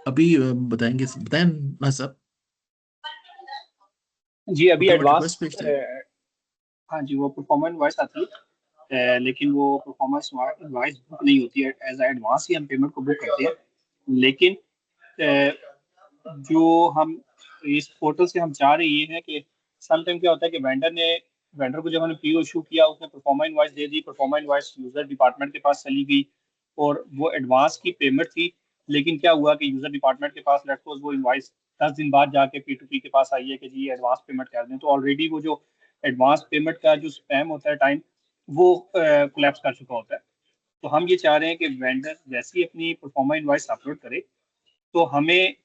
अभी बताएंगे, बताएं ना सब। जी अभी पेमेंट एडवांस, रिक्वेस्ट भेजते हैं। हाँ जी, वो परफॉर्मेंस इनवाइस आती है, लेकिन वो परफॉर्मेंस इनवाइस बुक नहीं होती है, एज एडवांस ही हम पेमेंट को बुक करते हैं। लेकिन जो हम इस पोर्टल से हम चाह रहे ये हैं कि सम टाइम क्या होता है कि वेंडर को जब हमने पीओ इशू किया, उसने परफॉर्मा इनवाइस दे दी, परफॉर्मा इनवाइस यूजर डिपार्टमेंट के पास चली गई और वो एडवांस की पेमेंट थी। लेकिन क्या हुआ कि यूजर डिपार्टमेंट के पास लेट्स सपोज वो इनवाइस 10 दिन बाद जाके P2P के पास आई है कि जी एडवांस पेमेंट कर दें, तो ऑलरेडी वो जो एडवांस पेमेंट का जो स्पैम होता है टाइम, वो कोलैप्स कर चुका होता है। तो हम ये चाह रहे हैं कि वेंडर जैसे ही अपनी परफॉर्मा इनवाइस अपलोड करे, तो हमें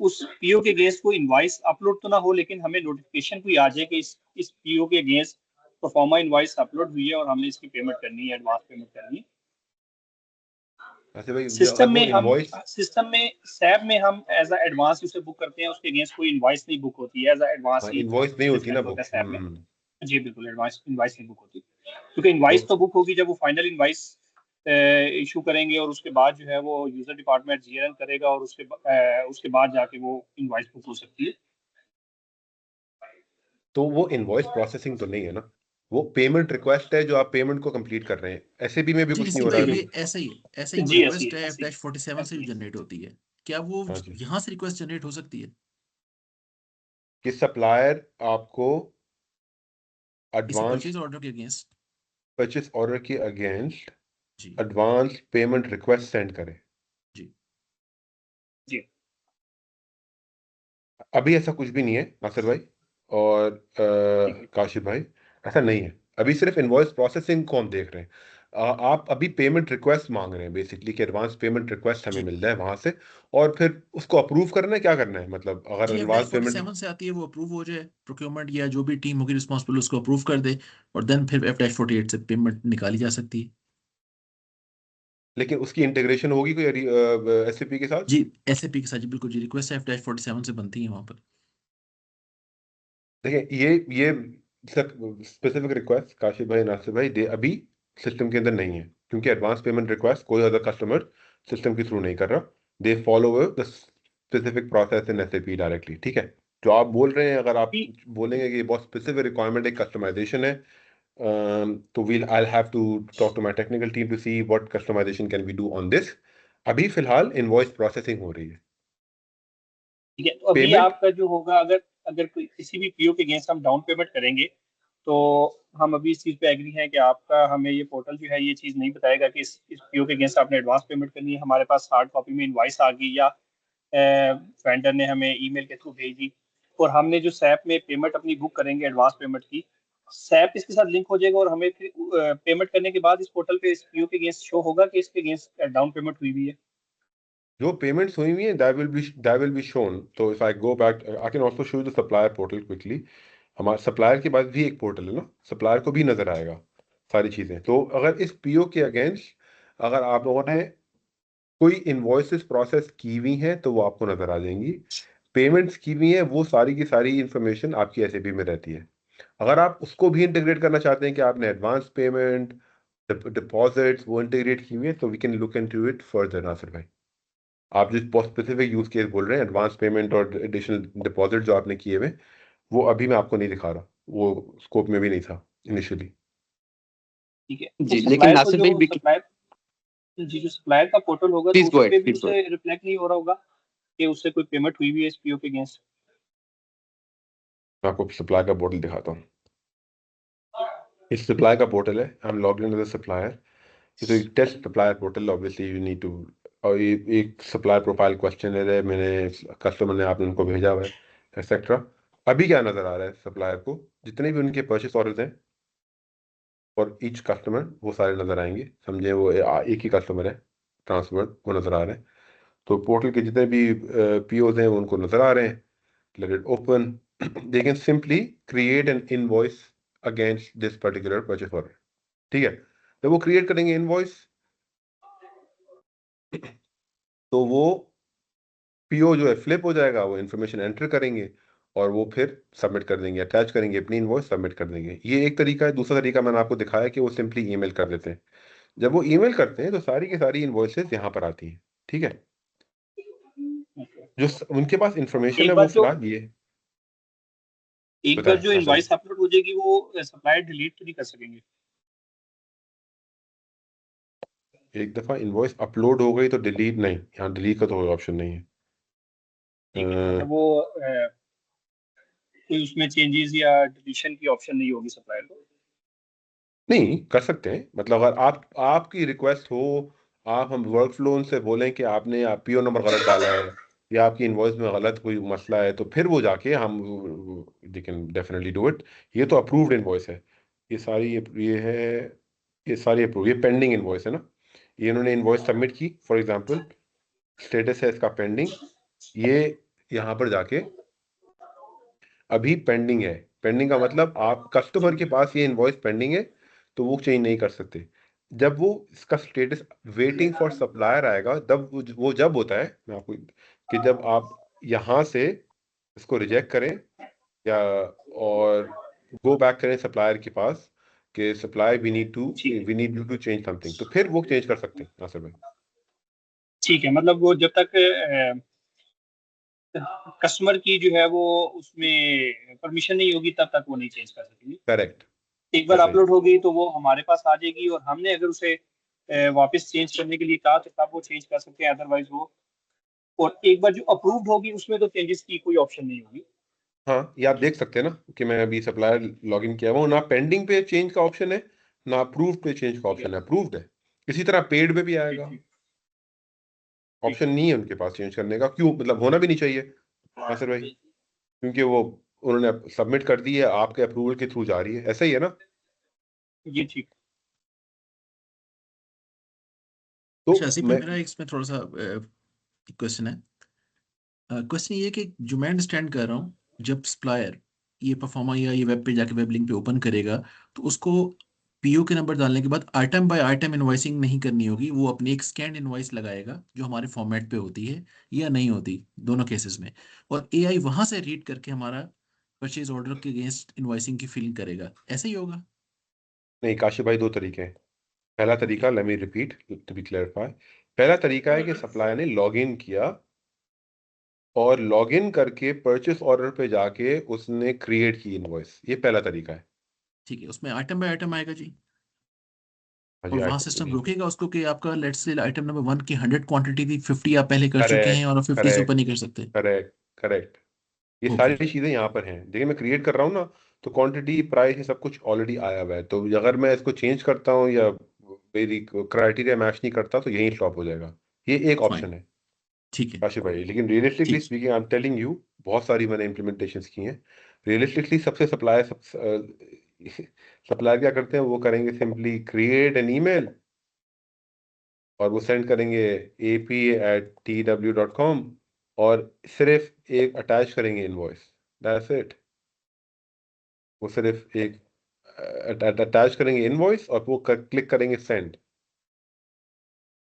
उस पीओ के अगेंस्ट कोई इनवाइस अपलोड तो ना हो, लेकिन हमें नोटिफिकेशन कोई आ जाए कि इस पीओ के अगेंस्ट परफॉर्मा इनवाइस अपलोड हुई है और हमने इसकी पेमेंट करनी है, एडवांस पेमेंट करनी है। ऐसे भाई अगर वो इनवॉइस, सिस्टम में सैप में हम एज अ एडवांस उसे बुक करते हैं, उसके अगेंस्ट कोई इनवाइस नहीं बुक होती है, एज अ एडवांस ही इनवॉइस नहीं होती ना रिफ्लेक्ट वो। होता है सैप में। जी बिल्कुल, एडवांस इनवाइस नहीं बुक होती, क्योंकि इनवाइस तो बुक होगी जब वो फाइनल इनवाइस इशू करेंगे और उसके बाद जो है वो यूजर डिपार्टमेंट जीआरएन करेगा और उसके बाद जाके वो इनवाइस बुक हो सकती है। तो वो इनवॉइस प्रोसेसिंग तो नहीं है ना, वो पेमेंट रिक्वेस्ट है जो आप पेमेंट को कंप्लीट कर रहे हैं। एसएबी में भी जी कुछ नहीं जी हो भाई, रहा जी अभी। ये बिल्कुल। ऐसा ही वो जी ऐसी रिक्वेस्ट है, है ऐसी है, F-47 से ऐसी जो है। जनरेट होती है। क्या वो हाँ जी, यहाँ से रिक्वेस्ट जनरेट हो सकती है कि सप्लायर आपको किसी एडवांस परचेज ऑर्डर के अगेंस्ट? परचेस ऑर्डर के अगेंस्ट जी। एडवांस पेमेंट रिक्वेस्ट सेंड करे? जी। जी अभी ऐसा कुछ भी नहीं है नासिर भाई और ठीक है। काशिफ भाई, ऐसा नहीं है। अभी सिर्फ इनवॉइस प्रोसेसिंग को हम देख रहे हैं। आप अभी पेमेंट रिक्वेस्ट मांग रहे हैं बेसिकली कि एडवांस पेमेंट रिक्वेस्ट हमें जी मिल जाए वहां से, और फिर उसको अप्रूव करना है, क्या करना है, मतलब अगर जी एडवांस F-47 पेमेंट। से आती है, वो अप्रूव हो जाए, प्रोक्योरमेंट या जो भी टीम होगी रिस्पॉन्सिबल उसको अप्रूव कर दे, और देन फिर F-48 से पेमेंट निकाली जा सकती है। लेकिन उसकी इंटीग्रेशन होगी कोई एसएपी के साथ? जी SAP के साथ जी बिल्कुल जी, रिक्वेस्ट F-47 से बनती है वहाँ पर। देखिए ये स्पेसिफिक रिक्वेस्ट काशिफ भाई, नासिर भाई, दे अभी सिस्टम के अंदर नहीं है, क्योंकि एडवांस पेमेंट रिक्वेस्ट कोई अदर कस्टमर सिस्टम के थ्रू नहीं कर रहा। They follow the specific process in SAP directly, ठीक है। जो आप बोल रहे हैं, अगर आप अभी बोलेंगे कि बहुत स्पेसिफिक रिक्वायरमेंट एक कस्टमाइजेशन है, तो well I have to talk to my technical team to see what customization can we do on this. अभी फिलहाल इनवॉइस प्रोसेसिंग हो रही है। ठीक है, तो अभी पेमेंट आपका जो होगा, अगर अगर कोई किसी भी पीओ के अगेंस्ट हम डाउन पेमेंट करेंगे, तो हम अभी इस चीज़ पे एग्री हैं कि आपका हमें ये पोर्टल जो है ये चीज़ नहीं बताएगा कि इस पीओ के अगेंस्ट आपने एडवांस पेमेंट करनी है। हमारे पास हार्ड कॉपी में इनवाइस आ गई, या वेंडर ने हमें ईमेल के थ्रू भेज दी, और हमने जो सैप में पेमेंट अपनी बुक करेंगे एडवांस पेमेंट की, सैप इसके साथ लिंक हो जाएगा, और हमें फिर पेमेंट करने के बाद इस पोर्टल पे इस पीओ के अगेंस्ट शो होगा कि इसके अगेंस्ट डाउन पेमेंट हुई हुई है। जो पेमेंट्स हुई हुई हैं that will be shown। तो if I go back I can also show the supplier portal quickly. हमारे सप्लायर के पास भी एक पोर्टल है ना, सप्लायर को भी नजर आएगा सारी चीजें। तो अगर इस पीओ के अगेंस्ट अगर आप लोगों ने कोई इनवॉइसेस प्रोसेस की हुई हैं तो वो आपको नजर आ जाएंगी। पेमेंट्स की हुई हैं वो सारी की सारी इंफॉर्मेशन आपकी एसएपी में रहती है। अगर आप उसको भी इंटीग्रेट करना चाहते हैं कि आपने एडवांस पेमेंट डिपॉजिट्स वो इंटीग्रेट की हुई है, तो we can look into it further, Nasir भाई। आप जिस स्पेसिफिक यूज केस बोल रहे हैं, एडवांस पेमेंट और एडिशनल डिपॉजिट जो आपने किए हुए, वो अभी मैं आपको नहीं दिखा रहा, वो स्कोप में भी नहीं था इनिशियली। ठीक है, तो जी, लेकिन सप्लायर को नासिर भाई जो सप्लायर जी जो सप्लायर का पोर्टल होगा, तो प्लीज उस गो पे अहेड, भी प्लीज गो उसे रिफ्लेक्ट नहीं हो रहा होगा कि उससे कोई पेमेंट हुई हुई है इस पीओ के अगेंस्ट। मैं आपको सप्लाई का पोर्टल दिखाता हूँ। इस सप्लाई का पोर्टल है, I am logged in as a supplier. ये तो एक test supplier portal, obviously you need to. और ये एक सप्लायर प्रोफाइल क्वेश्चन है, मैंने कस्टमर ने आपने उनको भेजा हुआ है एक्सेट्रा। अभी क्या नजर आ रहा है सप्लायर को, जितने भी उनके परचेस ऑर्डर्स हैं और ईच कस्टमर, वो सारे नजर आएंगे। समझे, वो एक ही कस्टमर है ट्रांसफर, वो नजर आ रहे हैं। तो पोर्टल के जितने भी पीओज हैं वो उनको नजर आ रहे हैं। Let it open. They can simply create an invoice against this particular purchase order, ठीक है। जब वो क्रिएट करेंगे इनवॉइस, तो वो पीओ जो है फ्लिप हो जाएगा, वो इन्फॉर्मेशन एंटर करेंगे और वो फिर सबमिट कर देंगे, अटैच करेंगे अपनी इनवॉइस, सबमिट कर देंगे। ये एक तरीका है। दूसरा तरीका मैंने आपको दिखाया कि वो सिंपली ईमेल कर देते हैं। जब वो ईमेल करते हैं तो सारी की सारी इनवॉइसेस यहाँ पर आती हैं, ठीक है। जो उनके पास इंफॉर्मेशन है एक वो बार जो फिलहाल ये एक बार बताएं जो नासिर भाई। इनवॉइस अपलोड हो जाएगी, वो सप्लायर डिलीट तो नहीं कर सकेंगे? एक दफा इनवॉइस अपलोड हो गई तो डिलीट नहीं, यहाँ डिलीट का तो कोई ऑप्शन नहीं है। ठीक है, मतलब वो कोई उसमें चेंजेस या डिलीशन की ऑप्शन नहीं होगी सप्लायर को? नहीं कर सकते हैं, मतलब अगर आपकी रिक्वेस्ट हो, आप हम वर्क फ्लो से बोलें कि आपने पीओ नंबर गलत डाला है या आपकी इनवॉइस में गलत कोई मसला है, तो फिर वो जाके हम they can definitely do it. ये तो अप्रूव्ड इनवॉइस है। ये सारी ये है, ये सारी अप्रूव, ये पेंडिंग इनवॉइस है ना। ये इन्होंने इनवॉइस सबमिट की, फॉर एग्जांपल स्टेटस है इसका पेंडिंग। ये यहाँ पर जाके अभी पेंडिंग है। पेंडिंग का मतलब आप कस्टमर के पास ये इनवॉइस पेंडिंग है, तो वो चेंज नहीं कर सकते। जब वो इसका स्टेटस वेटिंग फॉर सप्लायर आएगा, तब वो जब होता है, मैं आपको कि जब आप यहाँ से इसको रिजेक्ट करें या और गो बैक करें सप्लायर के पास कि सप्लाई ठीक है, we need you to change something, तो फिर वो चेंज कर सकते हैं नासिर भाई। ठीक है, मतलब वो जब तक कस्टमर की जो है वो उसमें परमिशन नहीं होगी, तब तक वो नहीं चेंज कर सकेंगे। करेक्ट, एक बार ऐसा ही। अपलोड हो गई तो वो हमारे पास आ जाएगी, और हमने अगर उसे वापस चेंज करने के लिए कहा तो तब वो चेंज कर सकते हैं, अदरवाइज वो। और एक बार जो अप्रूव्ड होगी उसमें तो चेंजेस की कोई ऑप्शन नहीं होगी। हाँ, ये आप देख सकते हैं ना कि मैं अभी सप्लायर लॉगिन किया हुआ हूँ, ना पेंडिंग पे चेंज का ऑप्शन है ना अप्रूव्ड पे चेंज का ठीक है, ऑप्शन है, अप्रूव्ड है। इसी तरह पेड पे भी ठीक आएगा, ठीक ठीक ऑप्शन है। नहीं है उनके पास चेंज करने का। क्यों, मतलब होना भी नहीं चाहिए नासिर भाई, क्योंकि वो उन्होंने सबमिट कर दी है, आपके अप्रूवल के थ्रू जा रही है, ऐसा ही है ना। ये ठीक। तो अच्छा आसिफ भाई, मैं मेरा इसमें थोड़ा सा क्वेश्चन है। क्वेश्चन ये है कि जो मैं अंडरस्टैंड कर रहा हूँ, जब सप्लायर ये परफॉर्मा या ये वेब पे जाके वेब लिंक पे ओपन करेगा, तो उसको पीओ के नंबर डालने के बाद आइटम बाय आइटम इनवॉइसिंग नहीं करनी होगी, वो अपनी एक स्कैन इनवॉइस लगाएगा जो हमारे फॉर्मेट पे होती है या नहीं होती, दोनों केसेस में, और एआई वहां से रीड करके हमारा परचेज ऑर्डर के अगेंस्ट इनवॉइसिंग की फिलिंग करेगा, ऐसे ही होगा? नहीं काशिफ भाई, दो तरीके हैं। पहला ओके। तरीका, let me repeat to be clarify, पहला तरीका है कि सप्लायर ने लॉग इन किया और लॉग इन करके परचेस ऑर्डर पे जाके उसने क्रिएट की इनवॉइस, ये पहला तरीका है। ठीक है, उसमें आइटम बाय आइटम आएगा जी, हाँ और जी, वहां आइटम सिस्टम जी, रोकेगा उसको कि आपका लेट्स से आइटम नंबर 1 की 100 क्वांटिटी थी, 50 आप पहले कर चुके हैं करेक्ट और 50 से ऊपर करेक्ट नहीं कर सकते। करेक्ट करेक्ट, ये ओके। सारी चीजें यहाँ पर हैं। देखिए मैं क्रिएट कर रहा हूँ ना, तो क्वांटिटी प्राइस ये सब कुछ ऑलरेडी आया हुआ है, तो अगर मैं इसको चेंज करता हूँ या मेरी क्राइटेरिया मैच नहीं करता तो यही स्टॉप हो जाएगा। ये एक फाइन। ऑप्शन है ठीक है। काशिफ भाई, लेकिन रियलिस्टिकली ठीक। Speaking I am telling you, बहुत सारी मैंने इम्प्लीमेंटेशंस की हैं। रियलिस्टिकली सबसे सप्लायर क्या करते हैं, वो करेंगे सिंपली क्रिएट एन ईमेल और वो सेंड करेंगे ap@tw.com और सिर्फ एक अटैच करेंगे इनवॉइस, दैट्स इट। वो सिर्फ एक अटैच करेंगे इनवॉइस और वो क्लिक करेंगे send,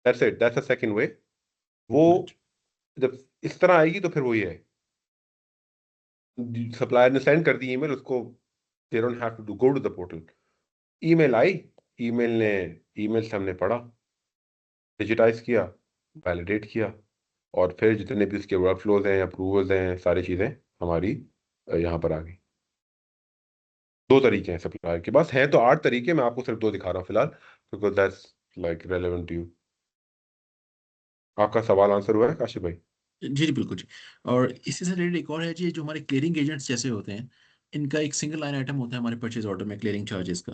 that's it, that's a second वे। वो राइट। जब इस तरह आएगी तो फिर वही है, सप्लायर ने सेंड कर दी ईमेल उसको, they don't have to go to the portal. Email आई, ईमेल ने ईमेल से हमने पढ़ा, डिजिटाइज किया, वैलिडेट किया, और फिर जितने भी उसके वर्कफ्लोज हैं, अप्रूवल्स हैं, सारी चीज़ें हमारी यहाँ पर आ गई। दो तरीके हैं सप्लायर के पास, हैं तो 8 तरीके, मैं आपको सिर्फ 2 दिखा रहा हूँ फिलहाल, because that's like relevant to you. आपका सवाल आंसर हुआ है काशिफ भाई? जी जी बिल्कुल जी। और इसी से रिलेटेड एक और है जी, जो हमारे क्लियरिंग एजेंट्स जैसे होते हैं, इनका एक सिंगल लाइन आइटम होता है हमारे परचेज ऑर्डर में क्लियरिंग चार्जेस का,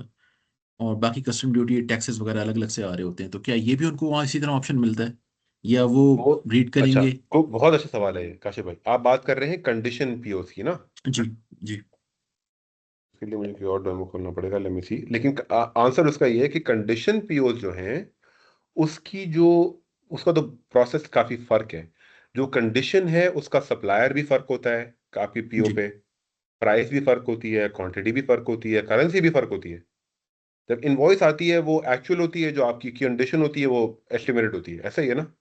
और बाकी कस्टम ड्यूटी टैक्सेस वगैरह अलग अलग से आ रहे होते हैं, तो क्या ये भी उनको वहाँ इसी तरह ऑप्शन मिलता है, या वो वो रीड अच्छा, करेंगे? को बहुत अच्छा सवाल है ये काशिफ भाई। आप बात कर रहे हैं कंडीशन पीओस की ना, जी जी। इसके लिए मुझे कोई और डेमो खोलना पड़ेगा, लेट मी सी। लेकिन आंसर उसका ये है कि कंडीशन पीओस जो हैं उसकी जो उसका तो प्रोसेस काफी फर्क है। जो कंडीशन है उसका सप्लायर भी फर्क होता है आपकी पीओ जी पे, प्राइस भी फर्क होती है, क्वांटिटी भी फर्क होती है, करेंसी भी फर्क होती है। जब इनवॉइस आती है वो एक्चुअल होती है, जो आपकी कंडीशन होती है वो एस्टिमेटेड होती है, ऐसा ही है ना?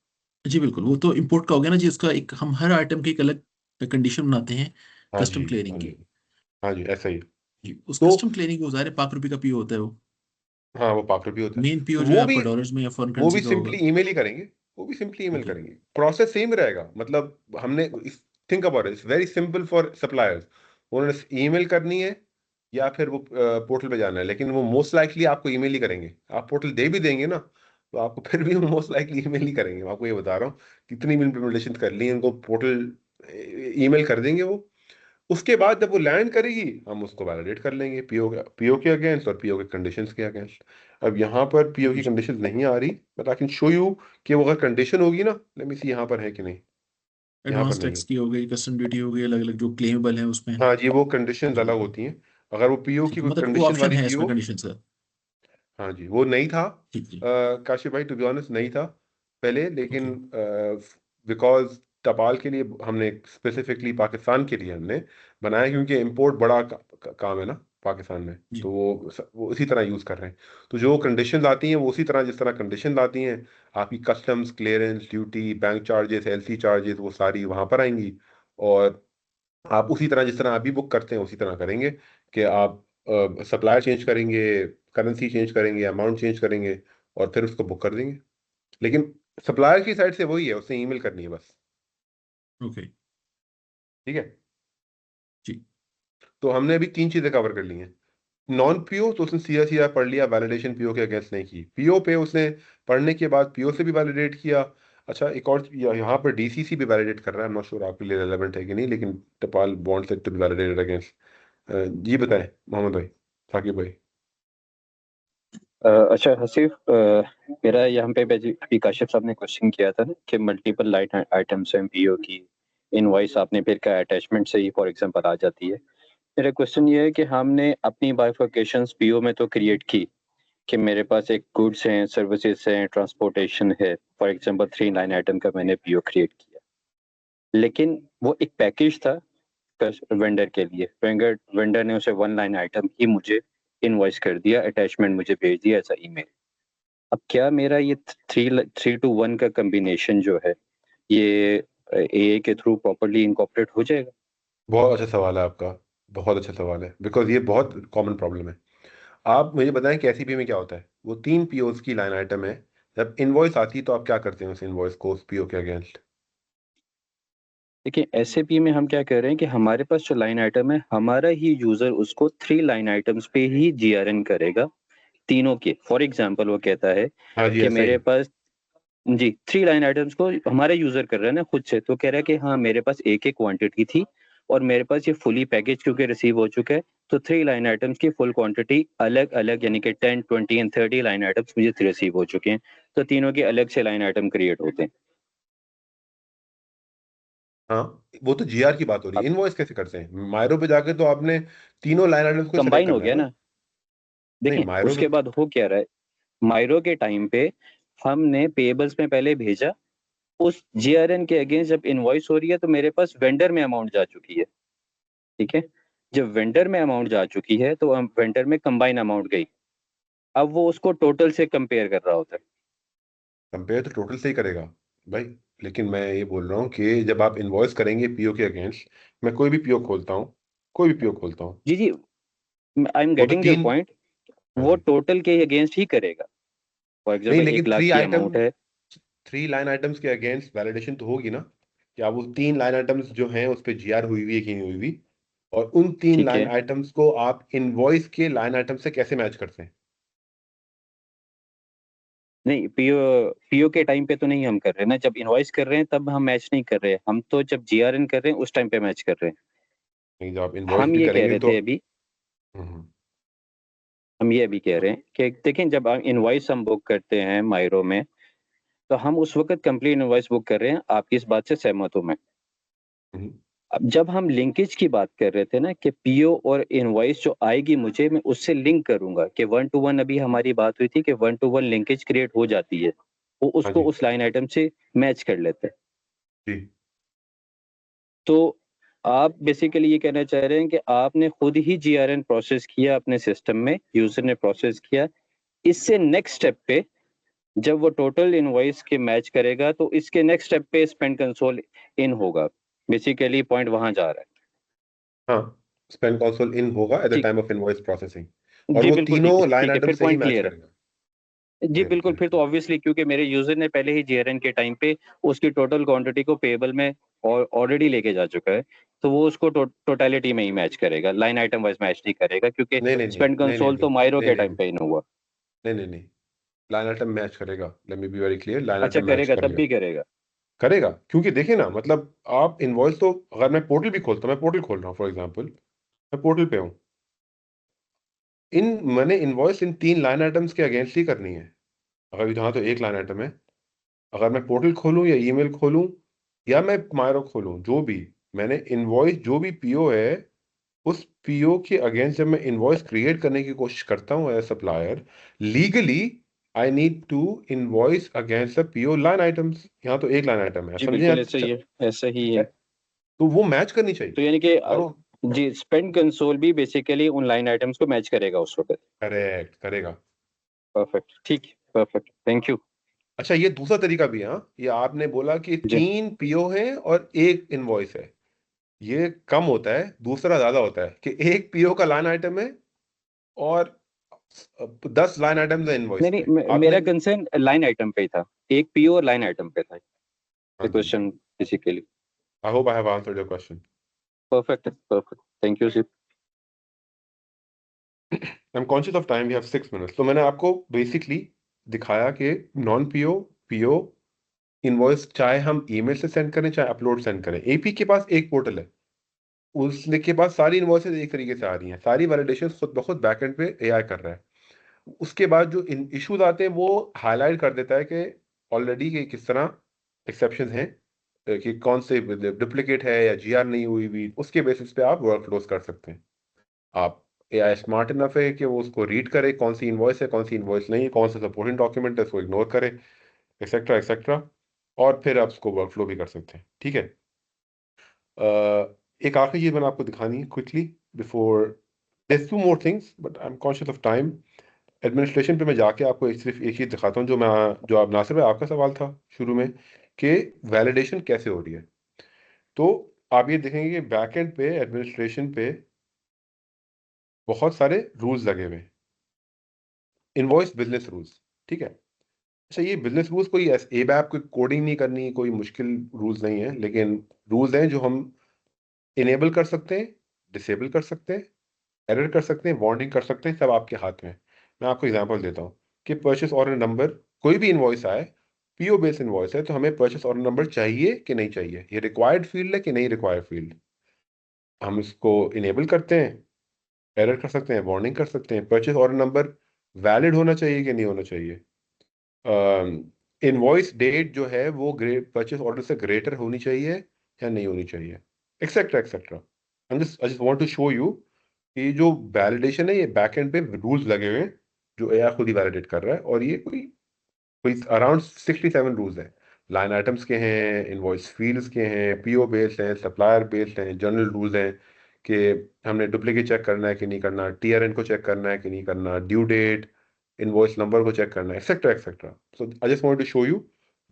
जी बिल्कुल, वो तो इम्पोर्ट का हो गया ना जी, उसका एक हम हर आइटम की एक अलग कंडीशन बनाते हैं हाँ जी, कस्टम हाँ क्लियरिंग जी, की। हाँ जी, ऐसा ही। जी, उस तो कस्टम क्लियरिंग को ज़ाहिर है ₹5 का पीओ होता है वो। हाँ, वो पाकड़ भी होता है। मेन पीओ तो जो है आपका डॉलर्स में या फॉरेन वो भी करेंसी का सिंपली होगा। ईमेल ही करेंगे, वो भी सिंपली ईमेल ओके। करेंगे, प्रोसेस सेम रहेगा। मतलब हमने think about it, it's very simple for suppliers. उन्होंने ईमेल करनी है या फिर वो पोर्टल पे जाना है, लेकिन वो मोस्ट लाइकली आपको ईमेल ही करेंगे। आप पोर्टल दे भी देंगे ना, तो आपको फिर भी वो मोस्ट लाइकली ईमेल ही करेंगे। मैं आपको ये बता रहा हूँ, कितनी भी इम्प्लीमेंटेशन कर ली उनको पोर्टल ईमेल कर देंगे वो। उसके बाद जब वो लैंड करेगी हम उसको वैलिडेट कर लेंगे पीओ के अगेंस्ट और पीओ के कंडीशंस के अगेंस्ट। अब यहाँ पर पीओ की जी। कंडीशंस नहीं आ रही, but I can show you कि वो अगर कंडीशन होगी ना, लेट मी सी यहाँ पर है कि नहीं। यहाँ पर एडवांस नहीं टैक्स है। की हो गई, कस्टम ड्यूटी हो गई, अलग अलग जो क्लेमेबल है उसमें। हाँ जी, वो कंडीशंस जी अलग होती हैं। अगर वो पीओ की ठीक है, कोई मतलब वो कंडीशन ऑप्शन वाली है पीओ, इसमें कंडीशन का। हाँ जी, वो नहीं था ठीक जी। काशिफ भाई, टू बी ऑनेस्ट नहीं था पहले, लेकिन ओके। बिकॉज टपाल के लिए हमने स्पेसिफिकली पाकिस्तान के लिए हमने बनाया, क्योंकि इंपोर्ट बड़ा काम है ना पाकिस्तान में, जी तो वो इसी तरह यूज कर रहे हैं। तो जो कंडीशंस आती हैं वो उसी तरह, जिस तरह कंडीशंस आती हैं आपकी customs, clearance, duty, bank charges, LC charges, वो सारी वहां पर आएंगी। और आप उसी तरह जिस तरह अभी बुक करते हैं उसी तरह करेंगे कि आप सप्लायर चेंज करेंगे, करेंसी चेंज करेंगे, अमाउंट चेंज करेंगे और फिर उसको बुक कर देंगे। लेकिन सप्लायर की साइड से वही है, उसने ईमेल करनी है बस। ओके। ठीक है, जी तो हमने अभी 3 चीजें कवर कर ली हैं। नॉन पीओ तो उसने सीधा सीधा पढ़ लिया, वैलिडेशन पीओ के अगेंस्ट नहीं की। पीओ पे उसने पढ़ने के बाद पीओ से भी वैलिडेट किया। अच्छा, एक और यहाँ पर डीसीसी भी वैलिडेट कर रहा है, नॉट श्योर आपके लिए रेलेवेंट है कि नहीं, लेकिन टपाल bond set to be validated against. जी बताएं मोहम्मद भाई, साकिब भाई। अच्छा हसीफ, मेरा यहाँ पे अभी काशिफ साहब ने क्वेश्चन किया था ना कि मल्टीपल लाइन आइटम्स हैं पीओ की, इनवॉइस आपने फिर का अटैचमेंट से ही फॉर एग्जांपल आ जाती है। मेरा क्वेश्चन ये है कि हमने अपनी बाइफर्केशंस पीओ में तो क्रिएट की, कि मेरे पास एक गुड्स हैं, सर्विसेज हैं, ट्रांसपोर्टेशन है, फॉर एग्जांपल 3 लाइन आइटम का मैंने पीओ क्रिएट किया, लेकिन वो एक पैकेज था वेंडर के लिए। वेंडर ने उसे 1 लाइन आइटम ही मुझे इनवॉइस कर दिया, अटैचमेंट मुझे भेज दिया ऐसा ईमेल। अब क्या मेरा ये 3 to 1 का कॉम्बिनेशन जो है ये एए के थ्रू प्रॉपर्ली इनकॉर्पोरेट हो जाएगा? बहुत अच्छा सवाल है आपका, बहुत अच्छा सवाल है, बिकॉज ये बहुत कॉमन प्रॉब्लम है। आप मुझे बताएं कि एसीपी में क्या होता है। वो 3 पीओस की लाइन आइटम है, जब इनवॉइस आती है तो आप क्या करते हैं उस इनवॉइस को उस पीओ के अगेंस्ट? देखिए एसएपी में हम क्या कर रहे हैं कि हमारे पास जो लाइन आइटम है, हमारा ही यूजर उसको 3 लाइन आइटम्स पे ही जीआरएन करेगा, तीनों के। फॉर एग्जांपल वो कहता है हाँ जी, कि ऐसा ही मेरे है। पास जी 3 लाइन आइटम्स को हमारा यूजर कर रहा है ना खुद से, तो कह रहा है कि हाँ मेरे पास एक एक क्वांटिटी थी और मेरे पास ये फुली पैकेज क्योंकि रिसीव हो चुका है, तो 3 लाइन आइटम्स की फुल क्वांटिटी अलग अलग यानी कि 10, 20 एंड 30 लाइन आइटम्स मुझे रिसीव हो चुके हैं, तो तीनों के अलग से लाइन आइटम क्रिएट होते हैं। हाँ, वो तो जीआर की बात हो रही है। अब इनवॉइस कैसे करते हैं? मायरो पे जाके तो आपने तीनों लाइन आइटम्स को सेलेक्ट कंबाइन हो करना है गया ना। ना। नहीं, देखिए मायरो उसके पे बाद हो क्या रहा है, मायरो के टाइम पे हमने पेबल्स में पहले भेजा, उस जीआरएन के अगेंस्ट जब इनवॉइस हो रही है तो मेरे पास वेंडर में अमाउंट जा चुकी है, ठीक है। जब वेंडर में अमाउंट जा चुकी है तो वेंडर में कंबाइन अमाउंट गई, अब वो उसको टोटल से कंपेयर कर रहा होता है। कंपेयर तो टोटल से ही करेगा भाई। लेकिन मैं ये बोल रहा हूँ कि जब आप इनवॉइस करेंगे पीओ के अगेंस्ट, मैं कोई भी पीओ खोलता हूँ, कोई भी पीओ खोलता हूँ, जी जी, आई एम वो तो गेटिंग योर 3। पॉइंट। हाँ वो जी। टोटल के अगेंस्ट ही करेगा। फॉर नहीं, एग्जांपल लेकिन 1 लाख की अमाउंट है। 3 लाइन आइटम्स के अगेंस्ट वैलिडेशन तो होगी ना। क्या वो 3 लाइन आइटम्स जो हैं उस पे जीआर हुई हुई है कि नहीं हुई हुई, और उन 3 ठीक लाइन है, आइटम्स को आप इनवॉइस के लाइन आइटम से कैसे मैच करते हैं? नहीं पीओ पीओ के टाइम पे तो नहीं हम कर रहे ना, जब इनवॉइस कर रहे हैं तब हम मैच नहीं कर रहे, हम तो जब जीआरएन कर रहे हैं उस टाइम पे मैच कर रहे हैं। नहीं, जब आप इनवॉइस हम भी ये कह करेंगे रहे तो थे अभी, हम्म, हम ये अभी कह रहे हैं कि देखें जब इनवॉइस हम बुक करते हैं मायरो में, तो हम उस वक्त कंप्लीट इनवॉइस बुक कर रहे हैं, आपकी इस बात से सहमत हूं मैं। हम्म, अब जब हम लिंकेज की बात कर रहे थे ना कि पीओ और इनवॉइस जो आएगी मुझे, मैं उससे लिंक करूंगा कि 1 to 1 अभी हमारी बात हुई थी कि 1 to 1 लिंकेज क्रिएट हो जाती है, वो हाँ उसको जी उस लाइन आइटम से मैच कर लेते हैं। जी। तो आप बेसिकली ये कहना चाह रहे हैं कि आपने खुद ही जीआरएन प्रोसेस किया अपने सिस्टम में, यूजर ने प्रोसेस किया, इससे नेक्स्ट स्टेप पे जब वो टोटल इनवॉइस के मैच करेगा तो इसके नेक्स्ट स्टेप पे स्पेंड कंसोल इन होगा, बेसिकली पॉइंट वहां जा रहा है। हाँ, स्पेंड कंसोल इन होगा एट द ठीक, टाइम ऑफ इनवॉइस प्रोसेसिंग, और जी वो बिल्कुल तीनों लाइन ठीक है, आइटम फिर से ही पॉइंट मैच क्लियर है। करेगा। जी बिल्कुल, फिर तो ऑब्वियसली क्योंकि मेरे यूजर ने पहले ही जीआरएन के टाइम पे उसकी टोटल क्वांटिटी को पेबल में ऑलरेडी लेके जा चुका है, तो वो उसको टोटलिटी में ही मैच करेगा, लाइन आइटम वाइज मैच नहीं करेगा, क्योंकि नहीं नहीं नहीं स्पेंड नहीं नहीं कंसोल तो नहीं मायरो नहीं के नहीं टाइम पे इन हुआ। नहीं नहीं नहीं, लाइन आइटम मैच करेगा। Let me be very clear, line अच्छा आइटम मैच करेगा, तब करेगा। भी करेगा। करेगा, क्योंकि देखिए ना, मतलब आप इनवॉइस तो, अगर मैं पोर्टल भी खोलता हूँ, मैं पोर्टल खोल रहा हूँ फॉर एग्जांपल, मैं पोर्टल पे हूँ, मैंने इनवॉइस इन 3 लाइन आइटम्स के अगेंस्ट ही करनी है। अगर जहाँ तो एक लाइन आइटम है, अगर मैं पोर्टल खोलूँ या ईमेल खोलूँ या मैं मायरो खोलूँ, जो भी, मैंने इनवॉइस जो भी पीओ है, उस पीओ के अगेंस्ट जब मैं इनवॉइस क्रिएट करने की कोशिश करता हूँ as supplier, legally I need to invoice against the PO line items. यहाँ तो एक लाइन आइटम है, जी समझे बिल्कुल आप? ऐसा ही है, ऐसा ही ठीक है। है, तो वो मैच करनी चाहिए। तो यानी कि और वो जी स्पेंड कंसोल भी बेसिकली उन लाइन आइटम्स को मैच करेगा उस वक्त। करेक्ट करेगा। परफेक्ट, ठीक, परफेक्ट, थैंक यू। अच्छा, ये दूसरा तरीका भी है। हाँ, ये आपने बोला कि जी 3 पीओ हैं और एक इनवॉइस है, ये कम होता है। दूसरा ज्यादा होता है कि एक पीओ का लाइन आइटम है और 10 लाइन आइटम है इनवॉइस नहीं नहीं, पे। आपने मेरा कंसर्न लाइन आइटम पे ही था, एक पीओ और लाइन आइटम पे था हाँ ये जी, question basically. I hope I have answered your question. Perfect, perfect, thank you sir. I am conscious of time, we have 6 minutes. तो मैंने आपको बेसिकली दिखाया कि नॉन पीओ, पीओ, इनवॉइस, चाहे हम ईमेल से सेंड करें चाहे अपलोड सेंड करें, एपी के पास एक पोर्टल है, उसके पास सारी इनवॉइसेज एक तरीके से आ रही हैं, सारी वैलिडेशन खुद ब खुद बैकएंड पे एआई कर रहा है। उसके बाद जो इश्यूज आते हैं वो हाईलाइट कर देता है कि ऑलरेडी कि किस तरह एक्सेप्शन हैं, कि कौन से डुप्लीकेट है या जीआर नहीं हुई हुई, उसके बेसिस पे आप वर्क फ्लोज कर सकते हैं। आप AI स्मार्ट इनफ है कि वो उसको रीड करे, कौन सी इनवॉइस है, कौन सी इनवॉइस नहीं है, कौन सा सपोर्टिंग डॉक्यूमेंट है, उसको इग्नोर करे, एक्सेट्रा एक्सेट्रा, और फिर आप उसको वर्कफ्लो भी कर सकते हैं। ठीक है। एक आखिरी चीज मैंने आपको दिखानी है quickly before, there's two more things but I'm conscious of time। Administration पे मैं जाके आपको सिर्फ एक चीज दिखाता हूँ, जो आप नासिर भाई आपका सवाल था शुरू में कि वैलिडेशन कैसे हो रही है। तो आप ये देखेंगे कि बैकएंड पे एडमिनिस्ट्रेशन पे बहुत सारे रूल्स लगे हुए हैं, इनवॉइस बिजनेस रूल्स। ठीक है। अच्छा, ये बिजनेस रूल्स कोई एबैप कोई कोडिंग नहीं करनी, कोई मुश्किल रूल्स नहीं है, लेकिन रूल्स हैं जो हम इनेबल कर सकते हैं, डिसेबल कर सकते हैं, एरर कर सकते हैं, वार्निंग कर सकते हैं, सब आपके हाथ में है। मैं आपको एग्जांपल देता हूँ कि परचेस ऑर्डर नंबर, कोई भी इनवॉइस आए, पीओ बेस्ड इनवॉइस है, तो हमें परचेस ऑर्डर नंबर चाहिए कि नहीं चाहिए, ये रिक्वायर्ड फील्ड है कि नहीं रिक्वायर्ड फील्ड। हम इसको इनेबल करते हैं, एरर कर सकते हैं, वार्निंग कर सकते हैं। परचेस ऑर्डर नंबर वैलिड होना चाहिए कि नहीं होना चाहिए। इनवॉइस डेट जो है वो परचेस ऑर्डर से ग्रेटर होनी चाहिए या नहीं होनी चाहिए, etcetera etcetera. I just want to show you कि जो वैलिडेशन है ये बैकएंड पे रूल्स लगे हुए हैं जो एआई खुद ही वैलिडेट कर रहा है, और ये कोई कोई अराउंड 67 रूल्स हैं। लाइन आइटम्स के हैं, इनवॉइस फील्ड्स के हैं, पीओ बेस्ड हैं, सप्लायर बेस्ड हैं, जनरल रूल्स हैं कि हमने डुप्लीकेट चेक करना है कि नहीं करना, टीआरएन को चेक करना है कि नहीं करना, ड्यू डेट, इनवॉइस नंबर को चेक करना है, etcetera etcetera. So I just want to show you,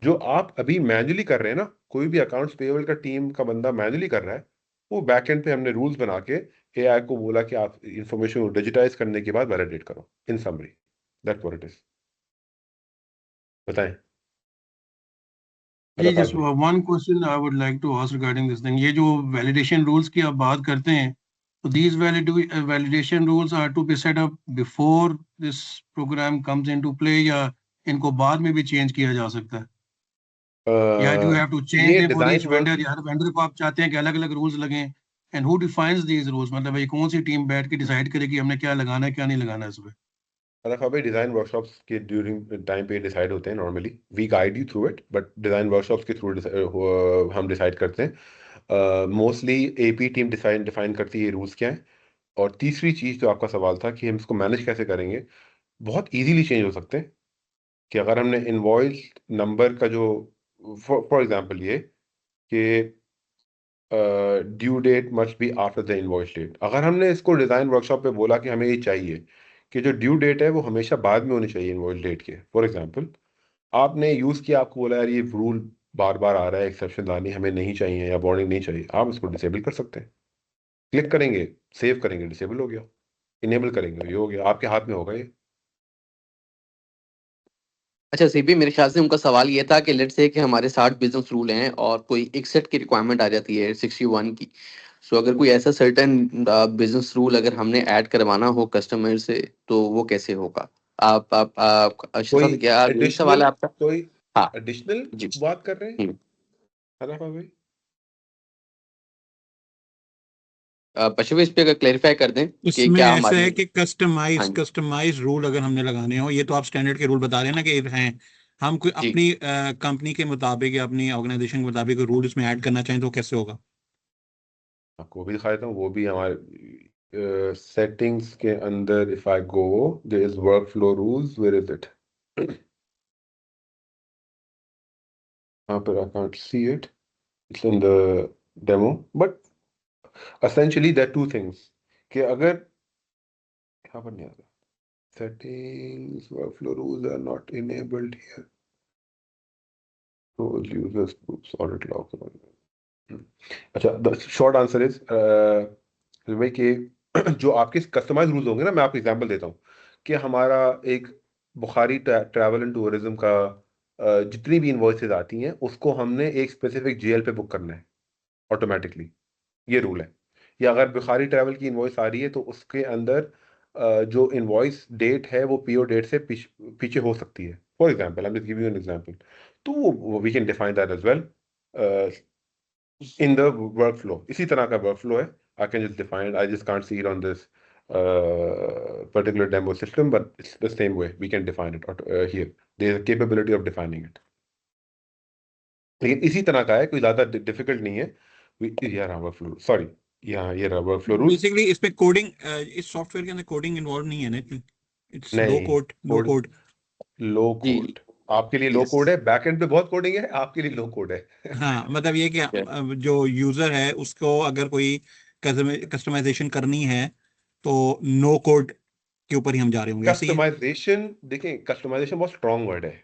जो आप अभी मैन्युअली कर रहे हैं ना, कोई भी अकाउंट्स पेएबल का टीम का बंदा मैन्युअली कर रहा है, वो बैकएंड पे हमने रूल्स बना के एआई को बोला कि आप इंफॉर्मेशन को डिजिटाइज करने के बाद वैलिडेट करो। In summary that's what it is. बताएं। जी, just one question I would like to ask regarding this thing. ये जो वैलिडेशन रूल्स की आप बात करते हैं, तो these validation rules are to be set up before this program comes into play, या इनको बाद में भी चेंज किया जा सकता है, या do you have to change ये them for each design work, vendor, या हर वेंडर को आप चाहते हैं कि अलग अलग रूल्स लगें? And who defines these rules, मतलब भाई कौन सी टीम बैठ के डिसाइड करे कि हमने क्या लगाना है क्या नहीं लगाना है इसमें? भाई डिजाइन वर्कशॉप्स के ड्यूरिंग टाइम पे डिसाइड होते हैं normally. We guide you through it, but design workshops के थ्रू हम डिसाइड करते हैं। मोस्टली एपी टीम डिफाइन करती है ये रूल्स क्या है। और तीसरी चीज जो आपका सवाल था कि हम इसको मैनेज कैसे करेंगे, बहुत इजीली चेंज हो सकते हैं। कि अगर हमने इनवॉइस नंबर का जो, फॉर एग्जांपल ये कि due date must be after the invoice date, अगर हमने इसको डिजाइन वर्कशॉप पे बोला कि हमें ये चाहिए कि जो ड्यू डेट है वो हमेशा बाद में होनी चाहिए इनवॉइस डेट के, फॉर एग्जांपल आपने यूज किया, आपको बोला यार ये रूल बार बार आ रहा है, एक्सेप्शन आनी हमें नहीं चाहिए या वार्निंग नहीं चाहिए, आप इसको डिसेबल कर सकते हैं। क्लिक करेंगे, सेव करेंगे, डिसेबल हो गया, इनेबल करेंगे, ये हो गया, आपके हाथ में होगा ये। अच्छा सीपी, मेरे ख्याल से उनका सवाल ये था कि लेट्स से कि हमारे 60 बिजनेस रूल हैं और कोई एक सेट की रिक्वायरमेंट आ जाती है 61 की। सो अगर कोई ऐसा सर्टेन बिजनेस रूल अगर हमने ऐड करवाना हो कस्टमर से, तो वो कैसे होगा? आप अर्शद कोई साहब, क्या यही सवाल एडिशनल है आपका? कोई हाँ एडिशनल जी। बात कर रहे हैं हम्म। हनाफा भाई? पशु इस पे अगर क्लेरिफाई कर दें कि उसमें क्या ऐसा हमारी। है कि हाँ कस्टमाइज रूल अगर हमने लगाने हो, ये तो आप स्टैंडर्ड के रूल बता रहे हैं ना कि हैं, हम कोई जी। अपनी कंपनी के मुताबिक या अपनी ऑर्गेनाइजेशन के मुताबिक रूल इसमें ऐड करना चाहें तो कैसे होगा? आपको वो भी दिखा देता हूँ, वो भी हमारे सेटिंग्स के अंदर। If I go, there is workflow rules, where is it? यहाँ पर I can't see it, it's in the demo, but essentially there are two things कि अगर यहाँ पर नहीं आ रहा, settings workflow rules are not enabled here, roles users groups audit logs। अच्छा, the short answer is भाई कि जो आपके कस्टमाइज रूल्स होंगे ना, मैं आपको एग्जांपल देता हूँ कि हमारा एक बुखारी ट्रैवल एंड टूरिज्म का जितनी भी इनवॉइसेज आती हैं उसको हमने एक स्पेसिफिक जीएल पे बुक करना है ऑटोमेटिकली, ये रूल है। या अगर बुखारी ट्रैवल की इनवॉइस आ रही है तो उसके अंदर जो इनवॉइस डेट है वो पीओ डेट से पीछे हो सकती है, for example I am just giving you an example. तो we can define that as well in the work flow. इसी तरह का वर्क फ्लो है, I can just define, I just can't see it on this particular demo system, but it's the same way we can define it here. There is a capability of defining it, लेकिन इसी तरह का है, कोई ज्यादा डिफिकल्ट नहीं है। यार वर्क फ्लो, सॉरी, यहाँ ये रहा वर्कफ्लो रूल्स। बेसिकली इस पे कोडिंग, इस सॉफ्टवेयर के अंदर कोडिंग इन्वॉल्व नहीं है ना इतनी, इट्स लो नहीं, कोड, नो कोड कोड। लो जी कोड आपके लिए लो यस कोड है, बैकएंड पे बहुत कोडिंग है, आपके लिए लो कोड है। हाँ, मतलब ये कि जो यूजर है उसको अगर कोई कस्टमाइजेशन करनी है तो नो कोड के ऊपर ही हम जा रहे होंगे, ऐसे ही है। कस्टमाइजेशन देखिए, कस्टमाइजेशन बहुत स्ट्रांग वर्ड है,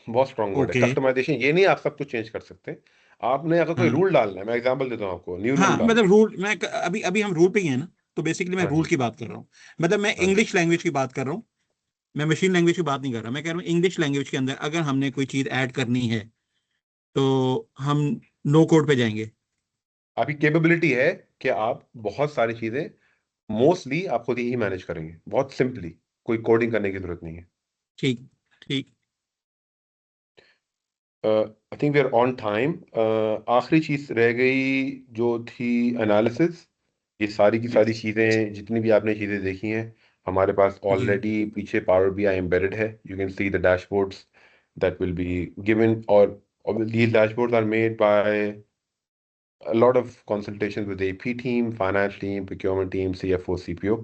बहुत स्ट्रांग वर्ड है। ओके, कस्टमाइजेशन ये नहीं आप सब कुछ चेंज कर सकते। आपने अगर कोई हाँ रूल डालना है, मैं एग्जांपल देता हूँ आपको, न्यू रूल हाँ, डालना मतलब है। रूल, मैं अभी अभी हम रूल पे ही है ना, तो बेसिकली मैं हाँ रूल जी, की बात कर रहा हूँ। मतलब मैं हाँ जी, इंग्लिश लैंग्वेज की बात कर रहा हूँ, मैं मशीन लैंग्वेज की बात नहीं कर रहा, मैं कह रहा हूँ इंग्लिश लैंग्वेज के अंदर अगर हमने कोई चीज ऐड करनी है तो हम नो कोड पे जाएंगे। आपकी कैपेबिलिटी है कि आप बहुत सारी चीजें मोस्टली आप खुद ही मैनेज करेंगे, बहुत सिंपली, कोई कोडिंग करने की जरूरत नहीं है। ठीक ठीक। I think we are on time. आखिरी चीज रह गई जो थी एनालिसिस। ये सारी की सारी चीजें, जितनी भी आपने चीजें देखी हैं, हमारे पास जी ऑलरेडी पीछे पावर बीआई एम्बेडेड है। You can see the dashboards that will be given, और these dashboards are made by a lot of consultations with the AP team, finance team, procurement team, CFO, CPO.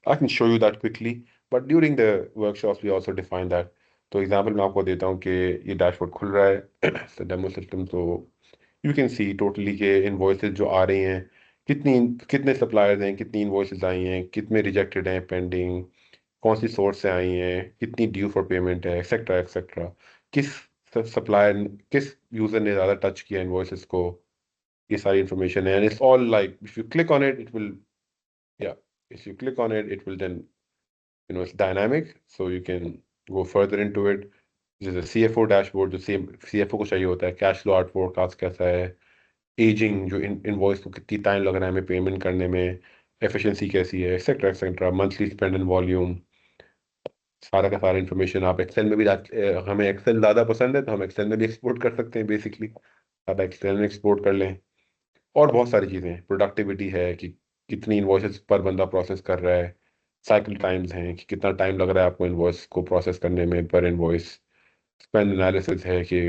I can show you that quickly, but during the workshops we also define that. तो एग्जाम्पल मैं आपको देता हूँ कि ये डैशबोर्ड खुल रहा है डेमो सिस्टम, तो यू कैन सी टोटली के इनवॉइसेज जो आ रही हैं, कितनी कितने सप्लायर्स हैं, कितनी इनवॉइसेज आई हैं, कितने रिजेक्टेड हैं, पेंडिंग, कौन सी सोर्स से आई हैं, कितनी ड्यू फॉर पेमेंट है, एक्सेट्रा एक्सेट्रा, किस सप्लायर, किस यूजर ने ज़्यादा टच किया इनवॉइसेस को, ये सारी information है। And it's all like, if you click on it, it will, yeah, if you click on it, it will then, it's dynamic, so you can go further into it. There's a CFO dashboard, जो सेम CFO को चाहिए होता है, कैश फ्लो आउट फोरकास्ट कैसा है, एजिंग जो इनवॉइस को कितनी टाइम लग रहा है हमें पेमेंट करने में, एफिशिएंसी कैसी है, etcetera etcetera, monthly spend and volume, सारा का सारा इन्फॉर्मेशन आप एक्सेल में भी हमें एक्सेल ज़्यादा पसंद है तो हम एक्सेल में भी एक्सपोर्ट कर सकते हैं। बेसिकली आप एक्सेल में एक्सपोर्ट कर लें। और बहुत सारी चीज़ें हैं, प्रोडक्टिविटी है कि कितनी इन्वॉइसेस पर बंदा प्रोसेस कर रहा है, साइकिल टाइम्स हैं कि कितना टाइम लग रहा है आपको इन्वॉइस को प्रोसेस करने में पर इन्वॉइस, स्पेंड एनालिसिस है कि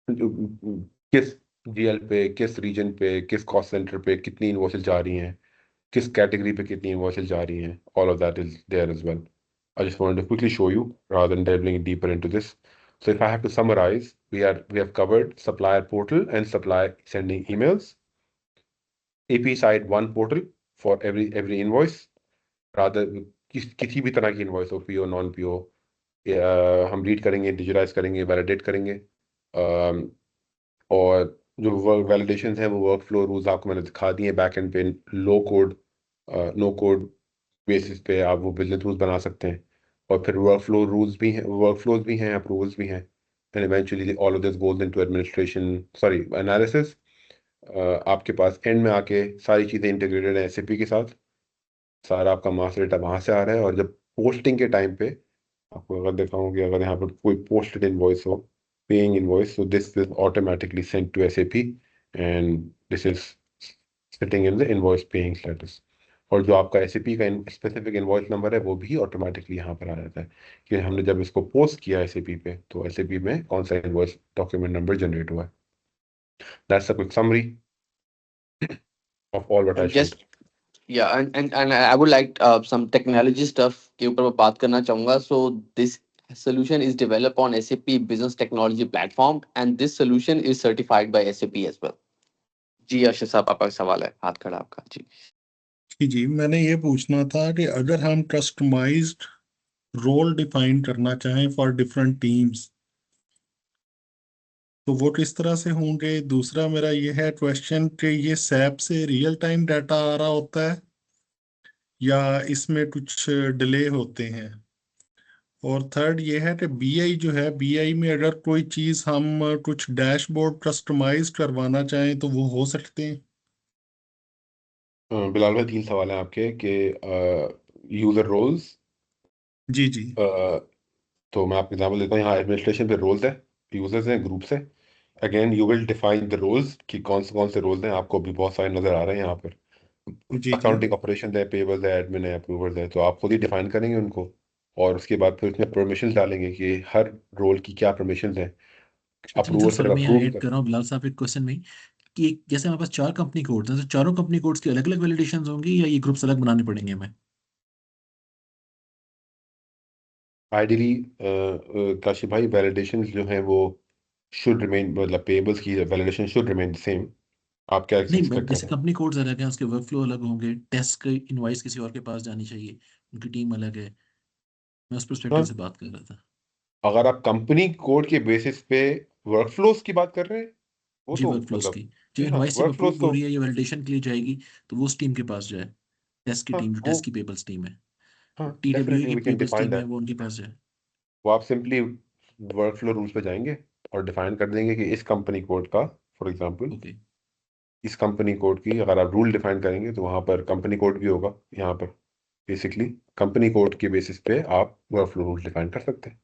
किस जीएल पे, किस रीजन पे, किस कॉस्ट सेंटर पे कितनी इन्वॉइसेस जा रही हैं, किस कैटेगरी पे कितनी इन्वॉइसेस जा रही हैं, all of that is there as well. I just wanted to quickly show you rather than delving deeper into this. So if I have to summarize, we have covered supplier portal and supply sending emails. AP side one portal for every invoice, rather किसी भी तरह की इनवॉइस हो, पीओ नॉन पीओ, हम रीड करेंगे, डिजिटाइज करेंगे, वैलिडेट करेंगे, और जो वर्क वैलिडेशन है वो वर्क फ्लो रूल्स आपको मैंने दिखा दिए बैक एंड पे, लो कोड नो कोड बेसिस पे आप वो बिजनेस रूल्स बना सकते हैं, और फिर वर्क फ्लो रूल्स भी हैं, वर्क फ्लोज भी हैं, अप्रूवल्स भी हैं, and eventually all of this goes into administration, sorry analysis. आपके पास एंड में आके सारी चीज़ें इंटीग्रेटेड है एसएपी के साथ, सारा आपका मास्टर डेटा वहाँ से आ रहा है, और जब पोस्टिंग के टाइम पे आपको अगर दिखाऊँ कि अगर यहाँ पर कोई पोस्टेड इनवॉइस हो, paying invoice, so this is automatically sent to SAP and this is sitting in the invoice paying status. और जो आपका SAP का स्पेसिफिक इनवॉइस नंबर है वो भी ऑटोमेटिकली यहाँ पर आ जाता है कि हमने जब इसको पोस्ट किया SAP पे तो SAP में कौन सा इनवॉइस डॉक्यूमेंट नंबर जनरेट हुआ है. That's a quick summary of all what I and showed. just yeah and I would like some technology stuff के ऊपर मैं बात करना चाहूंगा. So this solution is developed on SAP Business Technology Platform and this solution is certified by SAP as well. जी अर्शद साहब, आपका सवाल है, हाथ खड़ा आपका. जी जी मैंने ये पूछना था कि अगर हम कस्टमाइज्ड रोल डिफाइन करना चाहें फॉर डिफरेंट टीम्स तो वो किस तरह से होंगे. दूसरा मेरा ये है क्वेश्चन कि ये सैप से रियल टाइम डाटा आ रहा होता है या इसमें कुछ डिले होते हैं. और थर्ड ये है कि बीआई जो है, बीआई में अगर कोई चीज़ हम कुछ डैशबोर्ड कस्टमाइज करवाना चाहें तो वो हो सकते हैं. बिलाल भाई 3 सवाल हैं आपके कि यूजर रोल्स, जी जी तो मैं आपको एग्जाम्पल देता हूँ. यहाँ एडमिनिस्ट्रेशन पे रोल्स है, यूजर्स हैं, ग्रुप्स हैं. Again you will define the roles कि कौन से रोल्स हैं, आपको भी बहुत सारे नजर आ रहे हैं यहाँ पर. जी जी अकाउंटिंग ऑपरेशन है, पेबल्स है, एडमिन है, अप्रूवर्स है, तो आप खुद ही डिफाइन करेंगे उनको, और उसके बाद फिर उसमें परमिशन डालेंगे कि हर रोल की क्या परमिशन है. अच्छा, अप्रूवर्स सॉरी अगर मैं यहाँ अप्रूव ऐड कर रहा हूँ बिलाल साहब एक क्वेश्चन में. कि जैसे हमारे पास 4 कंपनी कोड्स हैं, तो चारों कंपनी कोड्स की अलग अलग वैलिडेशंस होंगी या ये ग्रुप्स अलग बनाने पड़ेंगे हमें? आइडियली काशिफ भाई वैलिडेशन जो हैं वो शुड रिमेन, मतलब पेबल्स की वैलिडेशन शुड रिमेन सेम। आप क्या नहीं, एक्सपेक्ट कर जैसे रहे हैं? कंपनी कोड्स अलग हैं, उसके वर्कफ्लो अलग होंगे, टेस्ट की इनवॉइस किसी और के पास जानी चाहिए, उनकी टीम अलग है। मैं उस परस्पेक्टिव हाँ, से बात कर रहा था। अगर आप कंपनी कोड के बेसिस पे वर्कफ्लोज की बात कर रहे हैं, वो जी, तो वर्कफ्लोज की मतलब जो हाँ इनवॉइस जब वर्कफ्लोज अप्रूव हो तो रही है या वैलिडेशन के लिए जाएगी, तो वो उस टीम के पास जाए, टेस्ट की हाँ टीम जो वो टेस्ट की पेबल्स टीम है, हाँ TWA डेफिनेटली की we can payables define team है, दैट। वो उनके पास जाए। वो आप सिंपली वर्कफ्लो रूल्स पे जाएंगे और डिफाइन कर देंगे कि इस कंपनी कोड का, फॉर एग्जांपल ओके। इस कंपनी कोड की अगर आप रूल डिफाइन करेंगे तो वहां पर कंपनी कोड भी होगा। यहाँ पर बेसिकली कंपनी कोड के बेसिस पे आप वर्कफ्लो रूल डिफाइन कर सकते हैं।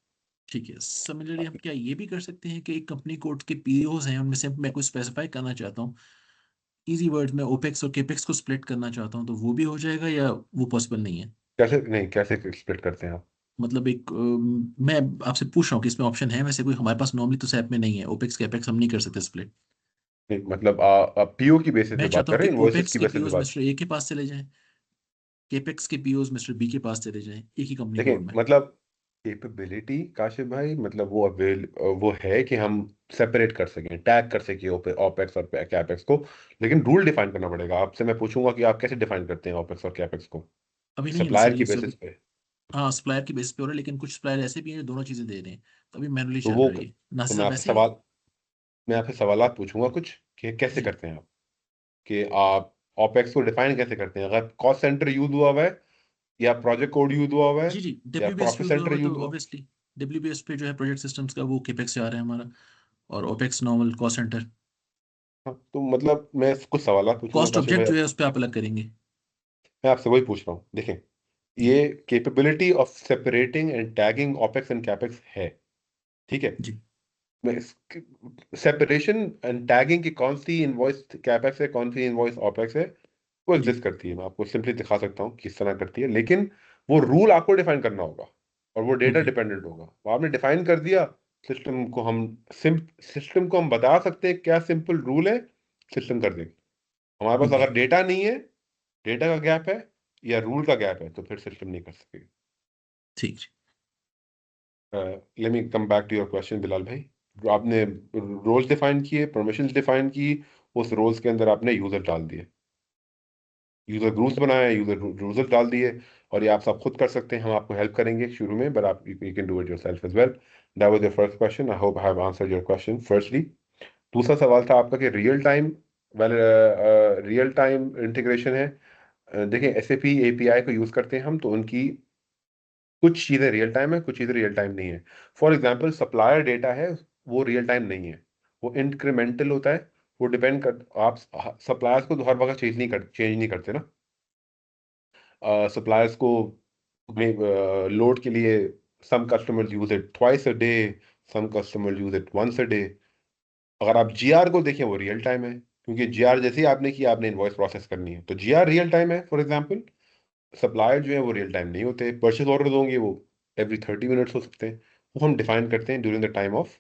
ठीक है, सिमिलरली हम क्या ये भी कर सकते हैं कि एक कंपनी कोड के पीओज हैं, उनमें से मैं कुछ स्पेसिफाई करना चाहता हूँ, इजी वर्ड में ओपेक्स और केपेक्स को स्प्लिट करना चाहता हूँ, तो वो भी हो जाएगा या वो पॉसिबल नहीं है? कैसे नहीं, कैसे स्प्लिट करते हैं आप? मतलब एक मैं आपसे पूछ रहा हूँ कि इसमें ऑप्शन है वैसे कोई? हमारे पास नॉर्मली तो सैप में नहीं है, ओपेक्स केपेक्स हम नहीं कर सकते स्प्लिट। नहीं, मतलब आप पीओ की बेसिस पे मैं बात चाहता कर हूँ रहे कि हैं, इनवॉइसेस ओपेक्स की के बेसिस पे पीओज बात? मिस्टर ए के पास चले जाएं, केपेक्स के पीओज मिस्टर बी के पास चले जाएं, एक ही कंपनी देखिए कोड में। मतलब कैपेबिलिटी काशिफ भाई, मतलब वो है कि हम सेपरेट कर सकें, टैग कर सकें ओपेक्स और कैपेक्स को। लेकिन रूल डिफाइन करना पड़ेगा। आपसे मैं पूछूंगा कि आप कैसे डिफाइन करते हैं ओपेक्स और कैपेक्स को? अभी नहीं है ना सर सप्लायर की ये सब। बेसिस पे। हाँ, सप्लायर की बेसिस पे हो रहा है, लेकिन कुछ सप्लायर ऐसे भी हैं जो दोनों चीजें दे रहे हैं, तो अभी मैनुअली तो चल वो रहा है ये। तो नासिर साहब ऐसे ही है? मैं आपसे सवालात पूछूंगा कुछ कि कैसे जी करते हैं आप, कि आप ओपेक्स को डिफाइन कैसे करते हैं? अगर कॉस्ट सेंटर यूज हुआ हुआ है, या प्रोजेक्ट कोड यूज हुआ हुआ है, जी जी, या WBS प्रॉफिट यूज हुआ सेंटर हुआ तो यूज हुआ। ऑब्वियसली WBS पे जो है प्रोजेक्ट सिस्टम्स का वो केपेक्स से आ रहा है हमारा, और ओपेक्स नॉर्मल कॉस्ट सेंटर। हाँ, तो मतलब मैं कुछ सवालात पूछूंगा कॉस्ट काशिफ ऑब्जेक्ट भाई जो है आपसे। उस पर आप अलग करेंगे। मैं आपसे वही पूछ रहा हूँ। देखें, ये capability of separating and tagging opex and capex है, ठीक है? जी मैं सेपरेशन एंड टैगिंग की कौन सी इनवॉइस कैपेक्स है, कौन सी इनवॉइस ओपेक्स है, वो जी एग्जिस्ट करती है। मैं आपको सिंपली दिखा सकता हूँ किस तरह करती है, लेकिन वो रूल आपको डिफाइन करना होगा और वो डेटा ओके डिपेंडेंट होगा। वो आपने डिफाइन कर दिया, सिस्टम को हम बता सकते हैं क्या सिंपल रूल है, सिस्टम कर देगा। हमारे पास ओके अगर डेटा नहीं है, डेटा का गैप है या रूल का गैप है, तो फिर सिस्टम नहीं कर सकेगा। ठीक है। Let me come back to your question Bilal भाई। जो आपने रोल्स डिफाइन किए, परमिशंस डिफाइन की, उस रोल्स के अंदर आपने यूजर डाल दिए, यूजर ग्रुप्स बनाया, यूजर डाल दिए। और ये आप सब खुद कर सकते हैं, हम आपको हेल्प करेंगे शुरू में, बट आप you can do it yourself as well. That was your first question. I hope I have answered your question firstly. दूसरा सवाल था आपका कि रियल टाइम इंटीग्रेशन है। देखिए एसएपी एपीआई को यूज करते हैं हम, तो उनकी कुछ चीजें रियल टाइम है, कुछ चीजें रियल टाइम नहीं है। फॉर एग्जाम्पल सप्लायर डेटा है, वो रियल टाइम नहीं है, वो इंक्रीमेंटल होता है। वो डिपेंड कर, आप सप्लायर्स को तो हर वक्त चेंज नहीं करते ना। सप्लायर्स को लोड के लिए some customers use it twice a day, some customer use it once a day. अगर आप जीआर को देखें, वो रियल टाइम है, क्योंकि जीआर जैसे ही आपने किया, आपने इनवॉइस प्रोसेस करनी है, तो जीआर रियल टाइम है। फॉर एग्जाम्पल सप्लायर जो है वो रियल टाइम नहीं होते। परचेज ऑर्डर होंगे, वो एवरी 30 मिनट्स हो सकते हैं। वो हम डिफाइन करते हैं during the time of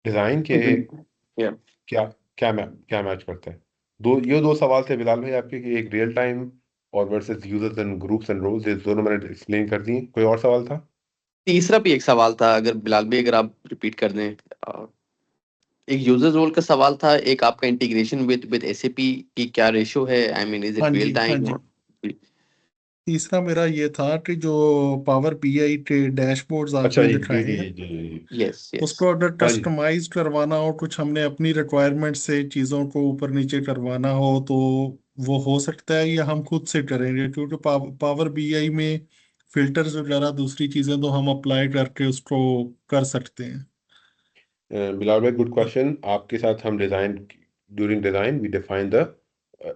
design के या क्या क्या मैच करता है। ये दो सवाल थे बिलाल भाई आपके, कि एक रियल टाइम और versus users and groups and roles, ये दोनों मैंने एक्सप्लेन कर दिए। कोई और सवाल था? तीसरा भी एक सवाल था, अगर बिलाल भाई अगर आप रिपीट कर दें। एक यूजर रोल का सवाल था, एक आपका इंटीग्रेशन विद एसएपी की क्या रेशियो है, आई मीन इज हाँ इट रियल जी, हाँ टाइम? जी। तीसरा मेरा ये था कि जो पावर बीआई के डैशबोर्ड्स अच्छा आपने जी जी दिखाए जी हैं, जी जी। Yes yes. उसको अगर हाँ जी। कस्टमाइज करवाना हो, कुछ हमने अपनी रिक्वायरमेंट से चीज़ों को ऊपर नीचे करवाना हो, तो वो हो सकता है या हम खुद से करेंगे? क्योंकि पावर बीआई में फिल्टर्स वगैरह दूसरी चीज़ें तो हम अप्लाई करके उसको कर सकते हैं। बिलाल भाई गुड क्वेश्चन। आपके साथ हम during design we define the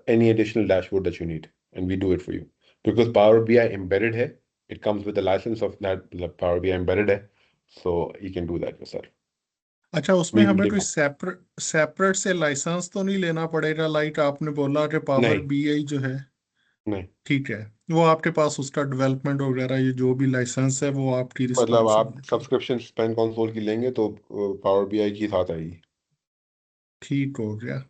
any additional dashboard that you need, and we do it for you, because Power BI embedded है, it comes with the license of that, मतलब Power BI embedded है, so you can do that yourself. अच्छा, उसमें we हमें will कोई give- सेपरेट से लाइसेंस तो नहीं लेना पड़ेगा? लाइक आपने बोला कि पावर नहीं बीआई जो है, नहीं, ठीक है, वो आपके पास उसका डेवलपमेंट वगैरह ये जो भी लाइसेंस है वो आपकी मतलब आप रिस्पॉन्सिबिलिटी है। सब्सक्रिप्शन स्पेन कंसोल की लेंगे तो पावर बीआई की साथ आएगी। ठीक हो गया।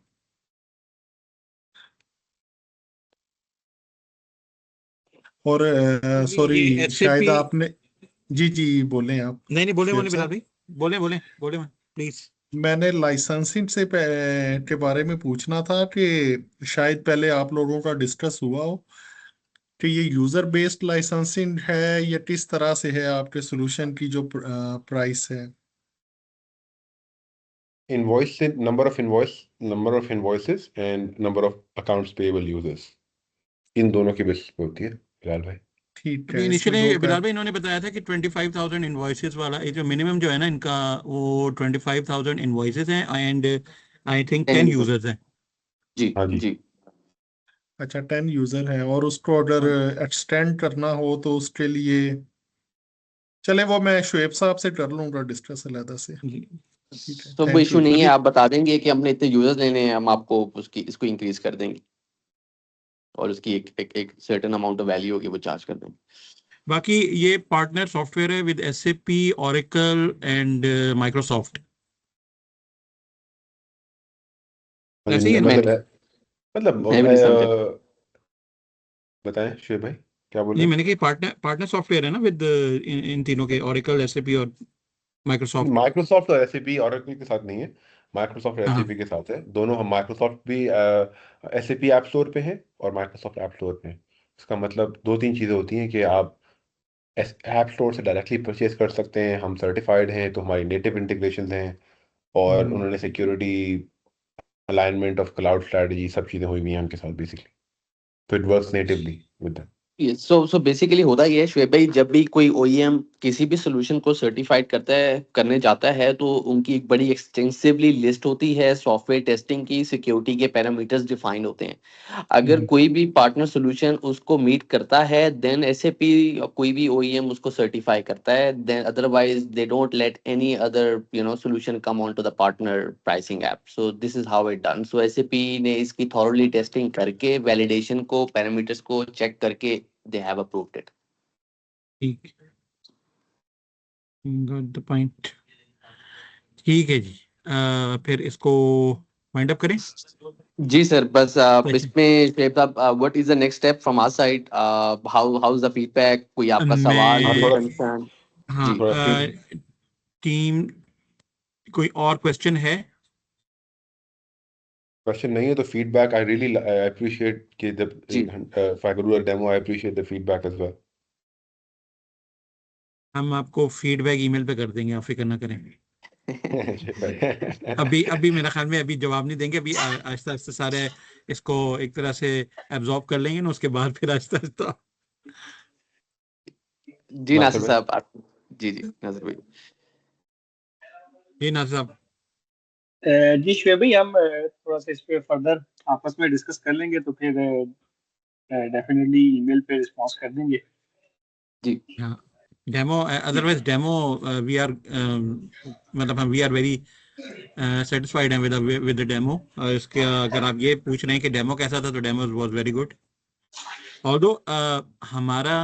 और ये सॉरी, शायद SAP आपने, जी जी बोलें आप नहीं बोले शुएब बोले बिलाल साहब। भाई, बोले प्लीज। मैंने लाइसेंसिंग के बारे में पूछना था कि शायद पहले आप लोगों का डिस्कस हुआ हो कि ये यूजर बेस्ड लाइसेंसिंग है या किस तरह से है आपके सोल्यूशन की जो प्राइस है। इनवॉइस से number of invoices and number of accounts payable users, इन दोनों की बेसिस पे होती है बिलाल भाई। ठीक अभी है, इसमें दो इनिशियली बिलाल भाई इन्होंने बताया था कि 25,000 इनवॉइसेस वाला ये जो मिनिमम जो है ना इनका, वो 25,000 इनवॉइसेस हैं एंड आई थिंक 10 10 यूजर्स हैं। जी हाँ जी। जी। अच्छा 10 यूजर हैं, और उसको अगर एक्सटेंड करना हो तो उसके लिए चले वो मैं शुएब साहब से कर लूंगा डिस्कस अलहदा से। जी। ठीक है, तो वो थैंक इशू यू। नहीं है, अभी आप बता देंगे कि हमने इतने यूजर्स लेने हैं, हम आपको उसकी इसको इंक्रीज कर देंगे और उसकी एक सर्टेन अमाउंट ऑफ वैल्यू होगी वो चार्ज कर देंगे। बाकी ये पार्टनर सॉफ्टवेयर है with SAP, Oracle and Microsoft. हाँ ऐसे जी, ही है ना? मैं मतलब मैं भी नहीं समझा। बताएं शुएब भाई क्या बोल जी रहे मैंने कहा पार्टनर सॉफ्टवेयर है ना विद इन तीनों के, Oracle, SAP और हैं? माइक्रोसॉफ्ट। माइक्रोसॉफ्ट और एसएपी ऑरेकल के साथ नहीं है, माइक्रोसॉफ्ट और हाँ एसएपी के साथ है दोनों। हम माइक्रोसॉफ्ट भी एसएपी ऐप स्टोर पे हैं और माइक्रोसॉफ्ट ऐप स्टोर पे हैं। इसका मतलब दो तीन चीज़ें होती हैं कि आप ऐप स्टोर से डायरेक्टली परचेज कर सकते हैं, हम सर्टिफाइड हैं तो हमारी नेटिव इंटीग्रेशन हैं, और उन्होंने security, alignment of cloud strategy, सब चीज़ें हुई हुई हैं उनके साथ बेसिकली, तो it works natively with them. So basically होता ये है शुएब भाई, जब भी कोई ओईएम किसी भी सोल्यूशन को सर्टिफाइड करने जाता है तो उनकी एक बड़ी एक्सटेंसिवली लिस्ट होती है सॉफ्टवेयर टेस्टिंग की, सिक्योरिटी के पैरामीटर्स डिफाइंड होते हैं। अगर कोई भी पार्टनर सोल्यूशन उसको मीट करता है देन एसएपी कोई भी ओईएम उसको सर्टिफाई करता है, then otherwise they don't let any other solution come on to the partner pricing app. So this is how it done. So SAP ने इसकी थॉरली टेस्टिंग करके वैलिडेशन को, पैरामीटर्स को चेक करके they have approved it. ठीक, गॉट द पॉइंट। ठीक है जी, फिर इसको वाइंड अप करें। जी सर, बस सही। इसमें शुएब साहब, what is the next step from our side, how is the feedback, कोई आपका सवाल, हाँ कोई मैं थोड़ा कंसर्न? हाँ, जी थोड़ा टीम कोई और क्वेश्चन है? क्वेश्चन नहीं है तो फीडबैक, आई रियली अप्रिशिएट कि जब जी if I could do a demo, I appreciate the feedback as well. हम आपको फीडबैक ईमेल पे कर देंगे, आप फिक्र ना करें। अभी मेरा ख्याल में अभी जवाब नहीं देंगे, अभी आहिस्ता आहिस्ता सारे इसको एक तरह से एब्जॉर्ब कर लेंगे ना, उसके बाद फिर आहिस्ता आहिस्ता। जी नासिर नासिर भाई, साहब आप, जी नासिर भाई। जी नासिर साहब। जी शुएब भाई, हम थोड़ा सा इस पे फर्दर आपस में डिस्कस कर लेंगे, तो फिर डेफिनेटली ईमेल पे रिस्पॉन्स कर देंगे। जी हाँ, demo, otherwise demo we are मतलब हम वी आर वेरी सेटिस्फाइड हैं विद द डेमो। इसके अगर आप ये पूछ रहे हैं कि डेमो कैसा था, तो demo was very good. Although हमारा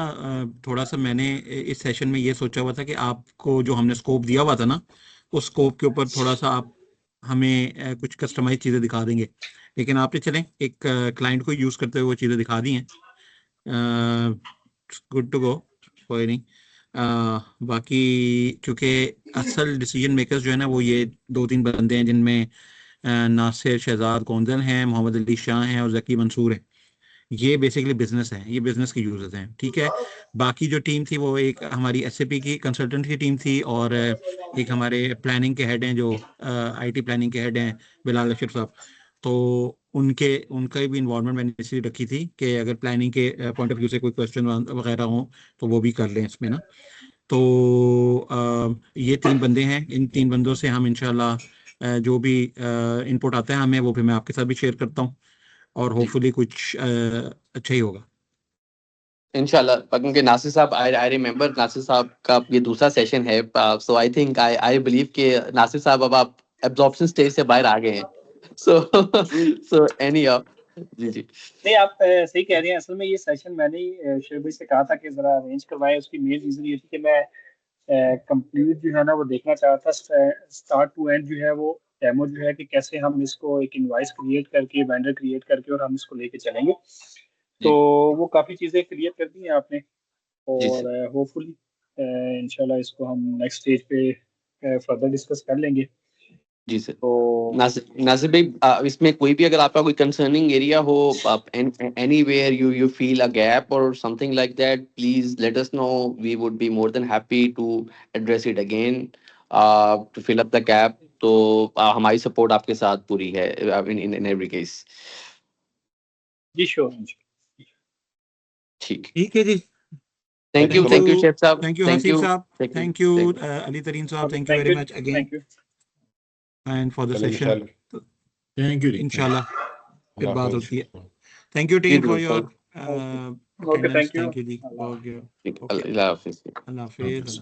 थोड़ा सा, मैंने इस सेशन में ये सोचा हुआ था कि आपको जो हमने स्कोप दिया हुआ था ना, उस स्कोप के ऊपर थोड़ा सा आप हमें कुछ कस्टमाइज चीज़ें दिखा देंगे, लेकिन आपने चलें एक क्लाइंट को यूज़ करते हुए वो चीज़ें दिखा दी हैं। गुड टू गो, कोई नहीं। बाकी चूंकि असल डिसीजन मेकर्स जो है ना, वो ये दो तीन बंदे हैं, जिनमें नासिर शहजाद गोंदल हैं, मोहम्मद अली शाह हैं और जकी मंसूर हैं। ये बेसिकली बिजनेस है, ये बिजनेस के यूजर्स हैं, ठीक है। बाकी जो टीम थी वो एक हमारी SAP की कंसल्टेंट की टीम थी, और एक हमारे प्लानिंग के हेड हैं, जो IT प्लानिंग के हेड हैं, बिलाल अशरफ साहब। तो उनका भी इन्वॉल्वमेंट मैंने इसलिए रखी थी कि अगर प्लानिंग के पॉइंट ऑफ व्यू से कोई क्वेश्चन वगैरह हो तो वो भी कर लें इसमें ना। तो ये 3 बंदे हैं, इन 3 बंदों से हम इंशाल्लाह जो भी इनपुट आता है हमें, वो भी मैं आपके साथ भी शेयर करता हूँ, और जी होपफुली कुछ अच्छा ही होगा। इंशाल्लाह। क्योंकि नासिर साहब, आई रिमेम्बर नासिर साहब का ये दूसरा सेशन है, सो आई थिंक आई बिलीव कि नासिर साहब अब आप एब्जॉर्प्शन स्टेज से बाहर आ गए हैं। सो सो एनी जी जी नहीं, आप सही कह रहे हैं। असल में ये सेशन मैंने ही शुएब भाई से कहा था कि जरा अरेंज करवाए। उसकी मेन रीजन ये थी कि मैं कंप्लीट जो है ना वो देखना चाहता था, स्टार्ट टू एंड जो है वो डेमो जो है कि कैसे हम इसको एक इनवॉइस क्रिएट करके, वेंडर क्रिएट करके और हम इसको लेके चलेंगे। तो वो काफ़ी चीज़ें क्रिएट कर दी हैं आपने, जी और सर। होपफुली इंशाल्लाह इसको हम नेक्स्ट स्टेज पे फर्दर डिस्कस कर लेंगे। जी सर। तो नासिर भाई, इसमें कोई भी अगर आपका कोई कंसर्निंग एरिया हो, anywhere you feel a gap or something like that, please let us know, we would be more than happy to address it again, to fill up the gap. तो हमारी सपोर्ट आपके साथ पूरी है इन एवरी केस। जी श्योर। ठीक, ठीक है जी। थैंक यू शेख साहब, thank you thank Hasif you, साहब, thank you thank you. Ali Tareen साहब, thank you very much again thank you. And for the चलें सेशन। इंशाल्लाह। Thank you. इंशाल्लाह फिर अल्लाह बात हाफिज। होती है। थैंक यू जी टीम फॉर बिल्कुल। Your okay, attendance. Thank you. Thank you जी। ओके ठीक, ओके, अल्लाह हाफिज। अल्लाह हाफिज।